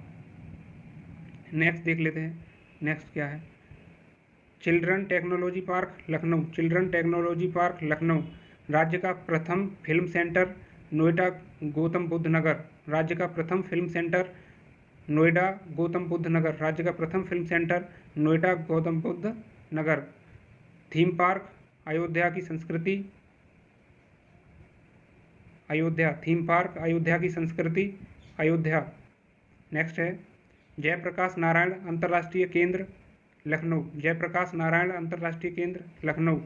Next देख लेते हैं, नेक्स्ट क्या है, children technology park Lucknow, children technology park Lucknow. राज्य का प्रथम film centre Noida Gautam Buddh Nagar, राज्य का प्रथम फिल्म सेंटर नोएडा गौतम बुद्ध नगर, राज्य का प्रथम फिल्म सेंटर नोएडा गौतम बुद्ध नगर। थीम पार्क अयोध्या की संस्कृति, अयोध्या, थीम पार्क अयोध्या की संस्कृति अयोध्या। नेक्स्ट है, जयप्रकाश नारायण अंतर्राष्ट्रीय केंद्र लखनऊ, जयप्रकाश नारायण अंतर्राष्ट्रीय केंद्र लखनऊ।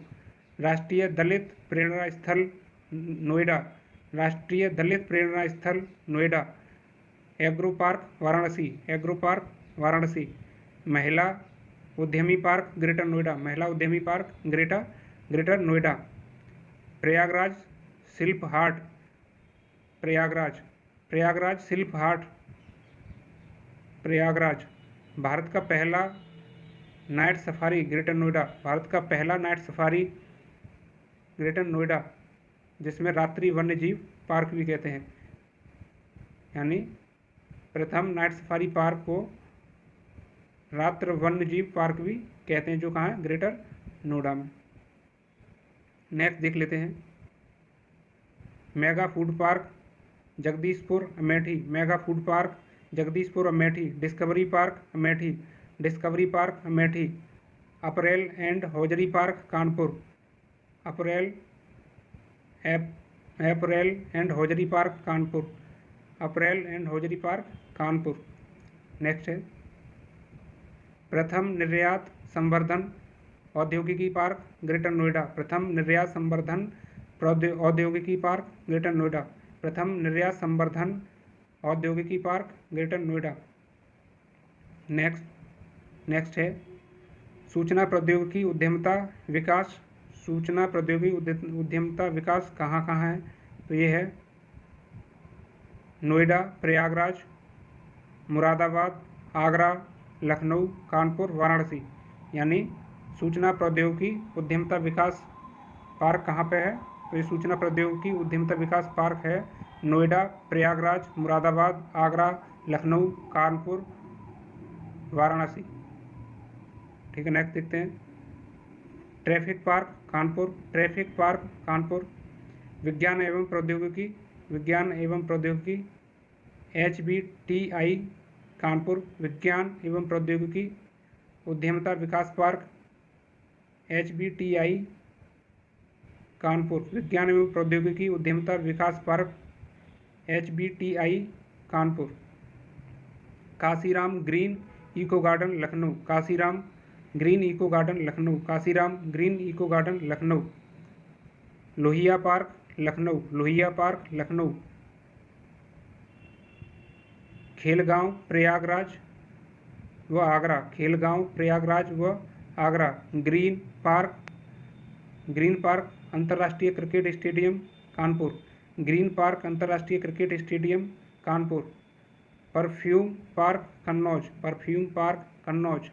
राष्ट्रीय दलित प्रेरणा स्थल नोएडा, राष्ट्रीय दलित प्रेरणा स्थल Noida. Agro park Varanasi, agro park Varanasi. महिला उद्यमी पार्क ग्रेटर नोएडा, महिला उद्यमी पार्क ग्रेटर नोएडा। प्रयागराज शिल्प हाट, प्रयागराज शिल्प हाट प्रयागराज। भारत का पहला night safari greater Noida, Bharat का पहला नाइट सफारी ग्रेटर नोएडा, जिसमें रात्रि वन्यजीव पार्क भी कहते हैं, यानी प्रथम नाइट सफारी पार्क को रात्र वन्यजीव पार्क भी कहते हैं, जो कहाँ है? ग्रेटर नोएडा में। नेक्स्ट देख लेते हैं, mega food park Jagdishpur Amethi, mega food park Jagdishpur Amethi. Discovery park Amethi, discovery park Amethi. April and hosiery park Kanpur, April and hosiery park Kanpur, April and hosiery park Kanpur. Next है, प्रथम निर्यात संवर्धन औद्योगिकी पार्क ग्रेटर नोएडा, प्रथम निर्यात संवर्धन औद्योगिकी पार्क ग्रेटर नोएडा, प्रथम निर्यात संवर्धन औद्योगिकी पार्क ग्रेटर नोएडा। नेक्स्ट है, सूचना प्रौद्योगिकी उद्यमता विकास, सूचना प्रौद्योगिकी उद्यमता विकास कहाँ कहाँ है? तो ये है नोएडा, प्रयागराज, मुरादाबाद, आगरा, लखनऊ, कानपुर, वाराणसी। यानी सूचना प्रौद्योगिकी उद्यमता विकास पार्क कहाँ पे है? तो ये सूचना प्रौद्योगिकी उद्यमता विकास पार्क है नोएडा, प्रयागराज, मुरादाबाद, आगरा, लखनऊ, कानपुर, वाराणसी। ठीक है, नेक्स्ट देखते हैं, traffic park Kanpur, traffic park Kanpur. विज्ञान एवं प्रौद्योगिकी HBTI कानपुर, विज्ञान एवं प्रौद्योगिकी उद्यमता विकास पार्क HBTI कानपुर, विज्ञान एवं प्रौद्योगिकी उद्यमता विकास park HBTI Kanpur. Kashiram green eco garden Lucknow, Kashiram green eco garden Lucknow, Kashiram green eco garden Lucknow. Lohia park Lucknow, Lohia park Lucknow. Khelgaon Prayagraj व आगरा, खेलगांव प्रयागराज व आगरा। ग्रीन पार्क अंतर्राष्ट्रीय cricket stadium Kanpur, green park अंतर्राष्ट्रीय cricket stadium Kanpur. Perfume park Kannauj, perfume park Kannauj.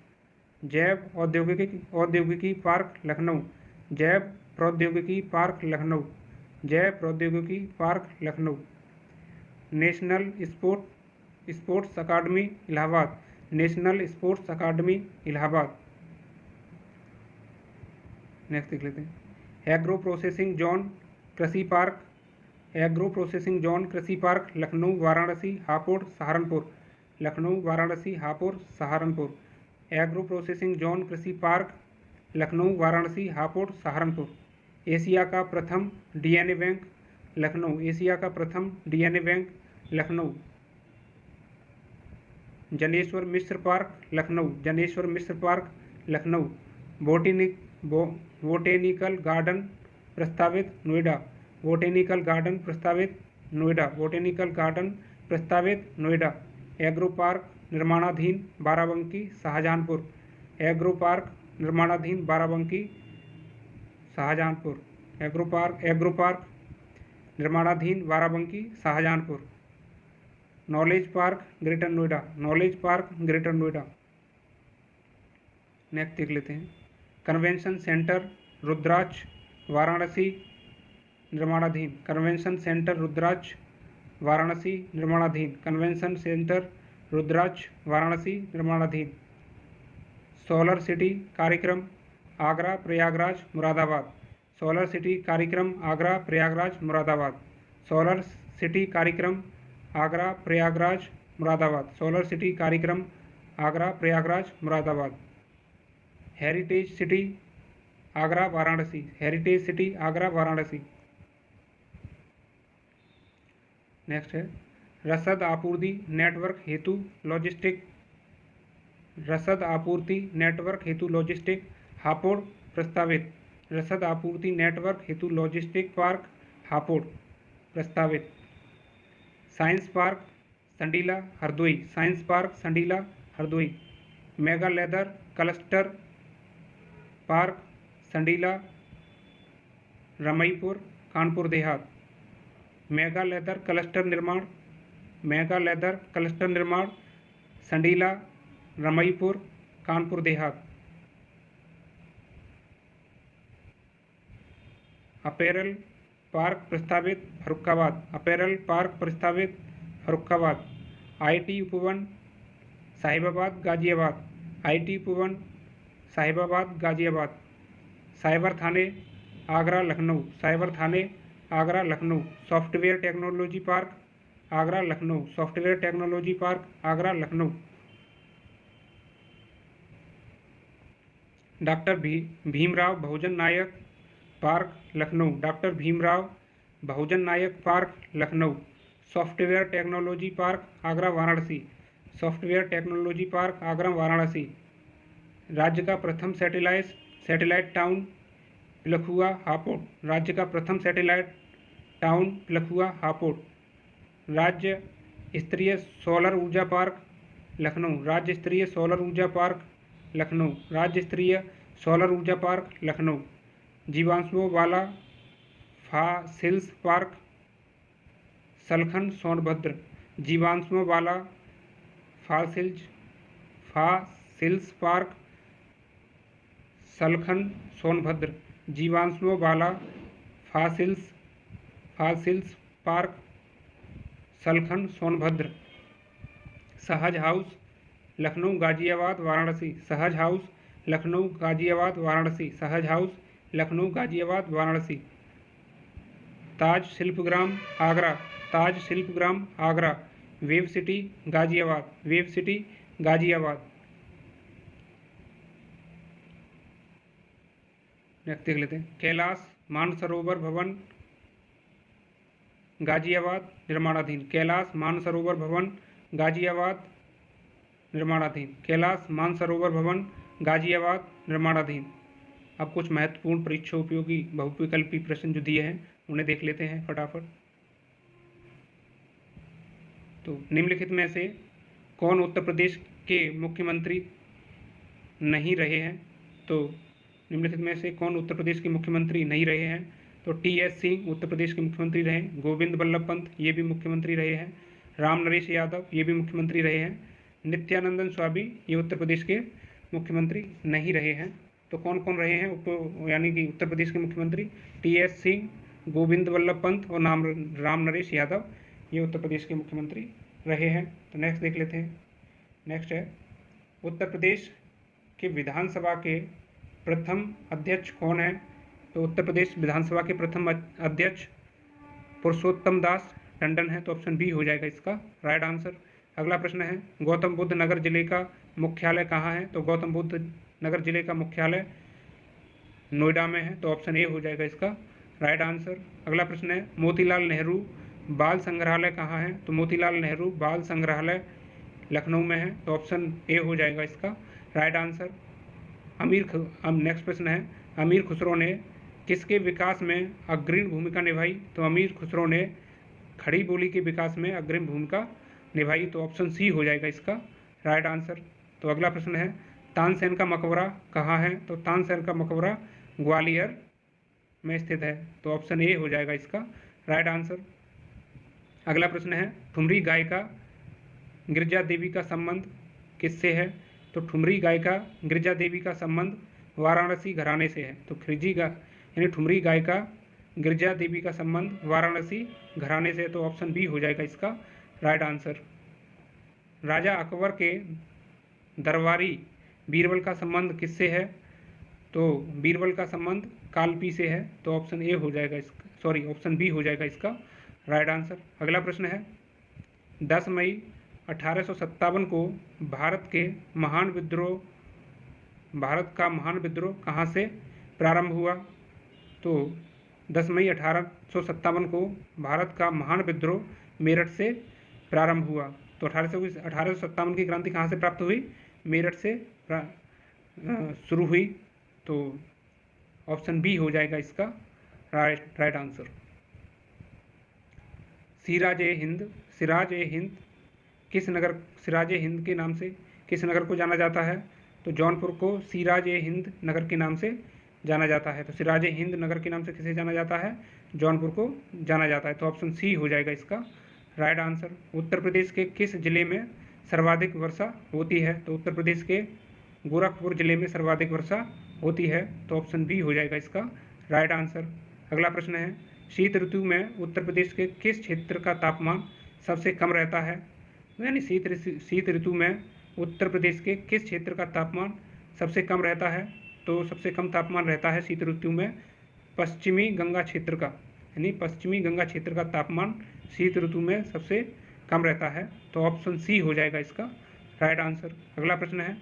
जैव औद्योगिकी पार्क लखनऊ, जैव प्रौद्योगिकी पार्क लखनऊ, जैव प्रौद्योगिकी पार्क लखनऊ। नेशनल स्पोर्ट्स अकादमी इलाहाबाद, नेशनल स्पोर्ट्स अकादमी इलाहाबाद। नेक्स्ट देख लेते हैं। एग्रो प्रोसेसिंग जोन कृषि पार्क, एग्रो प्रोसेसिंग जोन कृषि park Lucknow Varanasi Hapur Saharanpur, Lucknow Varanasi Hapur Saharanpur. Agro processing zone कृषि पार्क लखनऊ वाराणसी हापुड़ सहारनपुर। एशिया का प्रथम डीएनए बैंक लखनऊ, एशिया का प्रथम DNA bank Lucknow. Janeshwar Mishra park Lucknow, Janeshwar Mishra park Lucknow. Botanical garden प्रस्तावित नोएडा, बोटेनिकल गार्डन प्रस्तावित नोएडा, बोटेनिकल गार्डन प्रस्तावित नोएडा। एग्रो पार्क निर्माणाधीन बाराबंकी शाहजहांपुर, एग्रो पार्क निर्माणाधीन बाराबंकी शाहजहांपुर। एग्रो पार्क निर्माणाधीन Barabanki Shahjahanpur. Knowledge park greater Noida, knowledge park greater Noida. Next देख लेते हैं। कन्वेंशन सेंटर रुद्राक्ष वाराणसी निर्माणाधीन, कन्वेंशन सेंटर रुद्राक्ष वाराणसी निर्माणाधीन, कन्वेंशन सेंटर रुद्राक्ष वाराणसी निर्माणाधीन। सोलर सिटी कार्यक्रम आगरा प्रयागराज मुरादाबाद, सोलर सिटी कार्यक्रम आगरा प्रयागराज मुरादाबाद। सोलर सिटी कार्यक्रम आगरा प्रयागराज मुरादाबाद, सोलर सिटी कार्यक्रम Agra Prayagraj Moradabad. Heritage city Agra Varanasi, heritage city Agra Varanasi. Next है रसद आपूर्ति नेटवर्क हेतु लॉजिस्टिक, रसद आपूर्ति नेटवर्क हेतु लॉजिस्टिक हापुड़ प्रस्तावित, रसद आपूर्ति नेटवर्क हेतु लॉजिस्टिक पार्क हापुड़ प्रस्तावित। Science park Sandila Hardoi, science park Sandila Hardoi. Mega leather cluster park Sandila Ramaipur Kanpur Dehat. Mega leather cluster निर्माण, मेगा लेदर क्लस्टर निर्माण संडीला रमईपुर कानपुर देहात। अपैरल पार्क प्रस्तावित फर्रुखाबाद, अपैरल पार्क प्रस्तावित फर्रुखाबाद। आईटी उपवन साहिबाबाद गाजियाबाद, आईटी उपवन साहिबाबाद गाजियाबाद। साइबर थाने आगरा लखनऊ, साइबर थाने Agra Lucknow. Software technology park Agra Lucknow, software technology park Agra Lucknow. Doctor Bhimrao Bahujan Nayak park Lucknow, doctor Bhimrao Bahujan Nayak park Lucknow. Software technology park Agra Varanasi, software technology park Agra Varanasi. राज्य का प्रथम सैटेलाइट टाउन पिलखुआ हापुड़, राज्य का प्रथम सैटेलाइट टाउन पिलखुआ हापुड़। राज्य स्तरीय सोलर ऊर्जा पार्क लखनऊ, राज्य स्तरीय सोलर ऊर्जा पार्क लखनऊ, राज्य स्तरीय सोलर ऊर्जा पार्क लखनऊ। जीवांशुओं वाला फासिल्स पार्क सलखन सोनभद्र, जीवांशुओं वाला फासिल्स पार्क सलखन सोनभद्र, जीवांशुओं वाला फासिल्स पार्क सलखन सोनभद्र। सहज house Lucknow Ghaziabad Varanasi, Sahaj house Lucknow Ghaziabad Varanasi, Sahaj house Lucknow Ghaziabad Varanasi. Taj Shilpgram Agra, Taj Shilpgram Agra. Wave city Ghaziabad, wave city Ghaziabad. Next देख लेते हैं। कैलाश मानसरोवर भवन गाजियाबाद निर्माणाधीन, कैलाश मानसरोवर भवन गाजियाबाद निर्माणाधीन। कैलाश मानसरोवर भवन गाजियाबाद निर्माणाधीन। अब कुछ महत्वपूर्ण परीक्षा उपयोगी बहुविकल्पी प्रश्न जो दिए हैं उन्हें देख लेते हैं फटाफट। तो निम्नलिखित में से कौन उत्तर प्रदेश के मुख्यमंत्री नहीं रहे हैं? तो निम्नलिखित में से कौन उत्तर प्रदेश के मुख्यमंत्री नहीं रहे हैं? तो टी.एस. सिंह उत्तर प्रदेश के मुख्यमंत्री रहे, गोविंद बल्लभ पंत ये भी मुख्यमंत्री रहे हैं, राम नरेश यादव ये भी मुख्यमंत्री रहे हैं, नित्यानंदन स्वामी ये उत्तर प्रदेश के मुख्यमंत्री नहीं रहे हैं। तो कौन कौन रहे हैं यानी कि उत्तर प्रदेश के मुख्यमंत्री? टी.एस. सिंह, गोविंद बल्लभ पंत और राम नरेश यादव ये उत्तर प्रदेश के मुख्यमंत्री रहे हैं। तो नेक्स्ट देख लेते हैं। नेक्स्ट है उत्तर प्रदेश के विधानसभा के प्रथम अध्यक्ष कौन है? तो उत्तर प्रदेश विधानसभा के प्रथम अध्यक्ष पुरुषोत्तम दास टंडन है। तो ऑप्शन बी हो जाएगा इसका राइट आंसर। अगला प्रश्न है गौतम बुद्ध नगर जिले का मुख्यालय कहाँ है? तो गौतम बुद्ध नगर जिले का मुख्यालय नोएडा में है। तो ऑप्शन ए हो जाएगा इसका राइट आंसर। अगला प्रश्न है मोतीलाल नेहरू बाल संग्रहालय कहाँ है? तो मोतीलाल नेहरू बाल संग्रहालय लखनऊ में है। तो ऑप्शन ए हो जाएगा इसका राइट आंसर। नेक्स्ट प्रश्न है अमीर खुसरो ने किसके विकास में अग्रणी भूमिका निभाई? तो अमीर खुसरो ने खड़ी बोली के विकास में अग्रणी भूमिका निभाई। तो ऑप्शन सी हो जाएगा इसका राइट आंसर। तो अगला प्रश्न है तानसेन का मकबरा कहाँ है? तो तानसेन का मकबरा ग्वालियर में स्थित है। तो ऑप्शन ए हो जाएगा इसका राइट आंसर। अगला प्रश्न है ठुमरी गायिका गिरिजा देवी का संबंध किससे है? तो ठुमरी गायिका गिरिजा देवी का संबंध वाराणसी घराने से है। तो ठुमरी गायिका गिरिजा देवी का संबंध वाराणसी घराने से। तो ऑप्शन बी हो जाएगा इसका राइट आंसर। राजा अकबर के दरबारी बीरबल का संबंध किससे है? तो बीरबल का संबंध कालपी से है। तो ऑप्शन ए हो जाएगा ऑप्शन बी हो जाएगा इसका राइट आंसर। अगला प्रश्न है 10 मई 1857 को भारत का महान विद्रोह कहाँ से प्रारंभ हुआ? तो 10 मई 1857 को भारत का महान विद्रोह मेरठ से प्रारंभ हुआ। तो 1857 की क्रांति कहाँ से प्राप्त हुई? मेरठ से शुरू हुई। तो ऑप्शन बी हो जाएगा इसका राइट आंसर। सिराज ए हिंद के नाम से किस नगर को जाना जाता है? तो जौनपुर को सिराज ए हिंद नगर के नाम से जाना जाता है। तो सिराज ए हिंद नगर के नाम से किसे जाना जाता है? जौनपुर को जाना जाता है। तो ऑप्शन सी हो जाएगा इसका राइट आंसर। उत्तर प्रदेश के किस जिले में सर्वाधिक वर्षा होती है? तो उत्तर प्रदेश के गोरखपुर जिले में सर्वाधिक वर्षा होती है। तो ऑप्शन बी हो जाएगा इसका राइट आंसर। अगला प्रश्न है शीत ऋतु में उत्तर प्रदेश के किस क्षेत्र का तापमान सबसे कम रहता है? यानी शीत ऋतु में उत्तर प्रदेश के किस क्षेत्र का तापमान सबसे कम रहता है? तो सबसे कम तापमान रहता है शीत ऋतु में पश्चिमी गंगा क्षेत्र का, यानी पश्चिमी गंगा क्षेत्र का तापमान शीत ऋतु में सबसे कम रहता है। तो ऑप्शन सी हो जाएगा इसका राइट आंसर। अगला प्रश्न है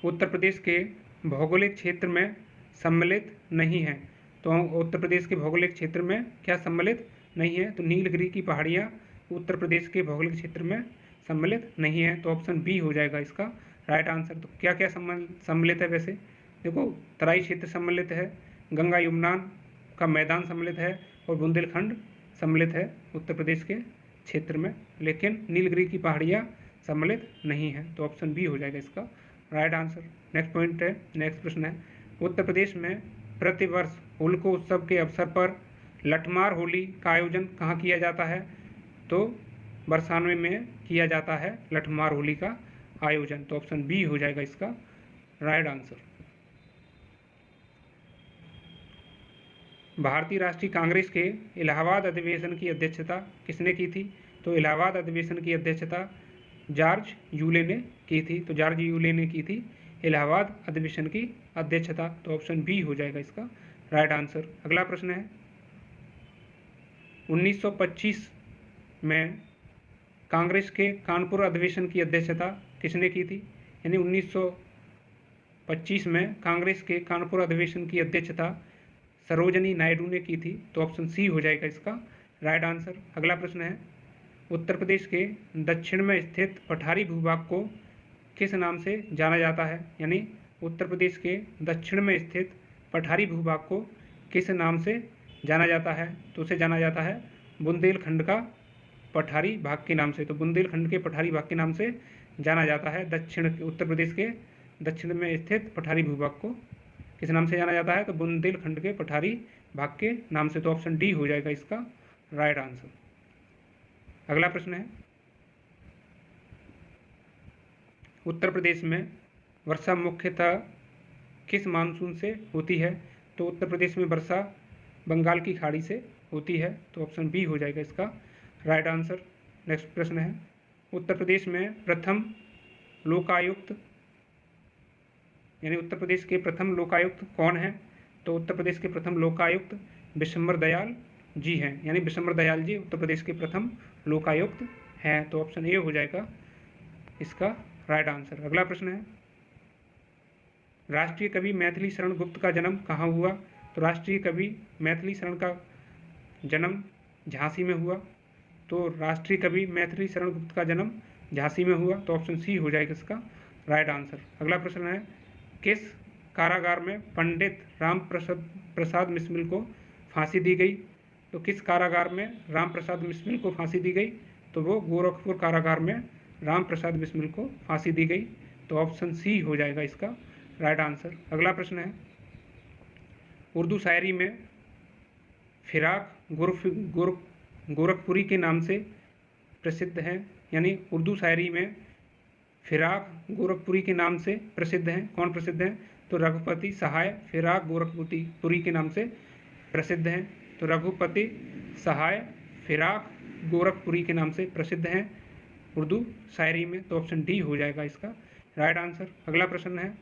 उत्तर प्रदेश के भौगोलिक क्षेत्र में सम्मिलित नहीं है। तो उत्तर प्रदेश के भौगोलिक क्षेत्र में क्या सम्मिलित नहीं है? तो नीलगिरी की पहाड़ियाँ उत्तर प्रदेश के भौगोलिक क्षेत्र में सम्मिलित नहीं है। तो ऑप्शन बी हो जाएगा इसका राइट आंसर। तो क्या क्या सम्मिलित है? वैसे देखो तराई क्षेत्र सम्मिलित है, गंगा यमुना का मैदान सम्मिलित है और बुंदेलखंड सम्मिलित है उत्तर प्रदेश के क्षेत्र में, लेकिन नीलगिरी की पहाड़ियाँ सम्मिलित नहीं है। तो ऑप्शन बी हो जाएगा इसका राइट आंसर। नेक्स्ट प्रश्न है उत्तर प्रदेश में प्रतिवर्ष होलिका उत्सव के अवसर पर लठमार होली का आयोजन कहाँ किया जाता है? तो बरसाने में किया जाता है लठमार होली का आयोजन। तो ऑप्शन बी हो जाएगा इसका राइट आंसर। भारतीय राष्ट्रीय कांग्रेस के इलाहाबाद अधिवेशन की अध्यक्षता किसने की थी? तो इलाहाबाद अधिवेशन की अध्यक्षता जॉर्ज यूले ने की थी। तो जॉर्ज यूले ने की थी इलाहाबाद अधिवेशन की अध्यक्षता। तो ऑप्शन बी हो जाएगा इसका राइट आंसर। अगला प्रश्न है 1925 में कांग्रेस के कानपुर अधिवेशन की अध्यक्षता किसने की थी? यानी 1925 में कांग्रेस के कानपुर अधिवेशन की अध्यक्षता सरोजनी नायडू ने की थी। तो ऑप्शन सी हो जाएगा इसका राइट आंसर। अगला प्रश्न है उत्तर प्रदेश के दक्षिण में स्थित पठारी भूभाग को किस नाम से जाना जाता है? यानी उत्तर प्रदेश के दक्षिण में स्थित पठारी भूभाग को किस नाम से जाना जाता है? तो उसे जाना जाता है बुंदेलखंड का पठारी भाग के नाम से। तो बुंदेलखंड के पठारी भाग के नाम से जाना जाता है उत्तर प्रदेश के दक्षिण में स्थित पठारी भूभाग को किस नाम से जाना जाता है? तो बुंदेलखंड के पठारी भाग के नाम से। तो ऑप्शन डी हो जाएगा इसका राइट आंसर। अगला प्रश्न है, उत्तर प्रदेश में वर्षा मुख्यतः किस मानसून से होती है? तो उत्तर प्रदेश में वर्षा बंगाल की खाड़ी से होती है। तो ऑप्शन बी हो जाएगा इसका राइट आंसर। नेक्स्ट प्रश्न है, उत्तर प्रदेश में प्रथम लोकायुक्त यानी उत्तर प्रदेश के प्रथम लोकायुक्त कौन है? तो उत्तर प्रदेश के प्रथम लोकायुक्त विशंबर दयाल जी हैं। यानी विशंबर दयाल जी उत्तर प्रदेश के प्रथम लोकायुक्त हैं। तो ऑप्शन ए हो जाएगा इसका राइट आंसर। अगला प्रश्न है, राष्ट्रीय कवि मैथिली शरण गुप्त का जन्म कहाँ हुआ? तो राष्ट्रीय कवि मैथिली शरण का जन्म झांसी में हुआ। तो राष्ट्रीय कवि मैथिली शरण गुप्त का जन्म झांसी में हुआ। तो ऑप्शन सी हो जाएगा इसका राइट आंसर। अगला प्रश्न है, किस कारागार में पंडित राम प्रसाद बिस्मिल को फांसी दी गई? तो किस कारागार में राम प्रसाद बिस्मिल को फांसी दी गई? तो वो गोरखपुर कारागार में राम प्रसाद बिस्मिल को फांसी दी गई। तो ऑप्शन सी हो जाएगा इसका राइट आंसर। अगला प्रश्न है, उर्दू शायरी में फिराक गोरखपुरी के नाम से प्रसिद्ध है। यानी उर्दू शायरी में फिराक गोरखपुरी के नाम से प्रसिद्ध हैं। कौन प्रसिद्ध हैं? तो रघुपति सहाय फिराक गोरखपुरी के नाम से प्रसिद्ध हैं। तो रघुपति सहाय फिराक गोरखपुरी के नाम से प्रसिद्ध हैं उर्दू शायरी में। तो ऑप्शन डी हो जाएगा इसका राइट आंसर। अगला प्रश्न है,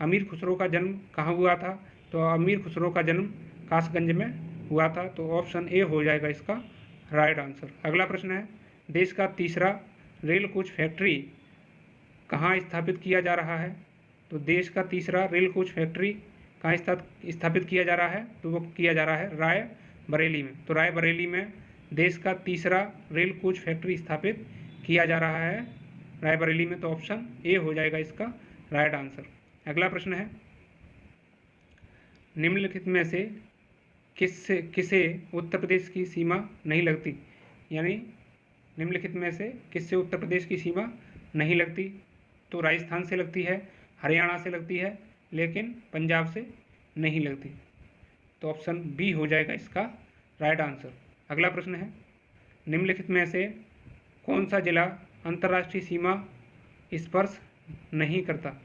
अमीर खुसरो का जन्म कहाँ हुआ था? तो अमीर खुसरो का जन्म कासगंज में हुआ था। तो ऑप्शन ए हो जाएगा इसका राइट आंसर। अगला प्रश्न है, देश का तीसरा रेल कोच फैक्ट्री कहाँ स्थापित किया जा रहा है? तो देश का तीसरा रेल कोच फैक्ट्री कहाँ स्थापित किया जा रहा है? तो वो किया जा रहा है रायबरेली में। तो रायबरेली में देश का तीसरा रेल कोच फैक्ट्री स्थापित किया जा रहा है रायबरेली में। तो ऑप्शन ए हो जाएगा इसका राइट आंसर। अगला प्रश्न है, निम्नलिखित में से किसे उत्तर प्रदेश की सीमा नहीं लगती? यानी निम्नलिखित में से किससे उत्तर प्रदेश की सीमा नहीं लगती? तो राजस्थान से लगती है, हरियाणा से लगती है, लेकिन पंजाब से नहीं लगती। तो ऑप्शन बी हो जाएगा इसका राइट आंसर। अगला प्रश्न है, निम्नलिखित में से कौन सा जिला अंतर्राष्ट्रीय सीमा स्पर्श नहीं करता?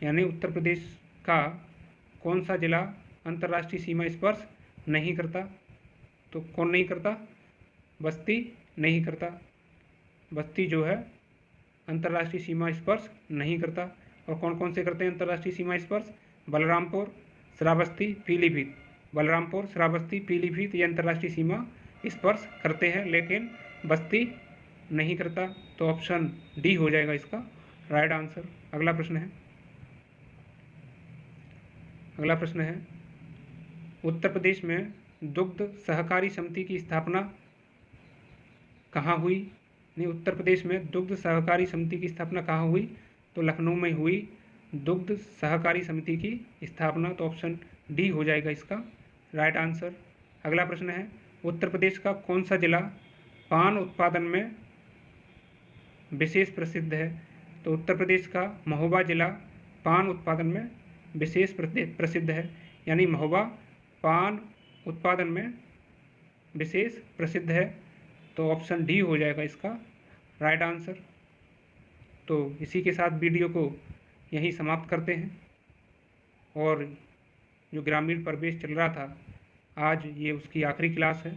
यानी उत्तर प्रदेश का कौन सा जिला अंतर्राष्ट्रीय सीमा स्पर्श नहीं करता? तो कौन नहीं करता? बस्ती नहीं करता। बस्ती जो है अंतर्राष्ट्रीय सीमा स्पर्श नहीं करता। और कौन कौन से करते हैं अंतर्राष्ट्रीय सीमा स्पर्श? बलरामपुर, श्रावस्ती, पीलीभीत। बलरामपुर, श्रावस्ती, पीलीभीत ये अंतर्राष्ट्रीय सीमा स्पर्श करते हैं, लेकिन बस्ती नहीं करता। तो ऑप्शन डी हो जाएगा इसका राइट आंसर। अगला प्रश्न है, उत्तर प्रदेश में दुग्ध सहकारी समिति की स्थापना कहाँ हुई? नहीं, उत्तर प्रदेश में दुग्ध सहकारी समिति की स्थापना कहाँ हुई? तो लखनऊ में हुई दुग्ध सहकारी समिति की स्थापना। तो ऑप्शन डी हो जाएगा इसका राइट आंसर। अगला प्रश्न है, उत्तर प्रदेश का कौन सा जिला पान उत्पादन में विशेष प्रसिद्ध है? तो उत्तर प्रदेश का महोबा जिला पान उत्पादन में विशेष प्रसिद्ध है। यानी महोबा पान उत्पादन में विशेष प्रसिद्ध है। तो ऑप्शन डी हो जाएगा इसका राइट आंसर। तो इसी के साथ वीडियो को यहीं समाप्त करते हैं। और जो ग्रामीण प्रवेश चल रहा था आज, ये उसकी आखिरी क्लास है।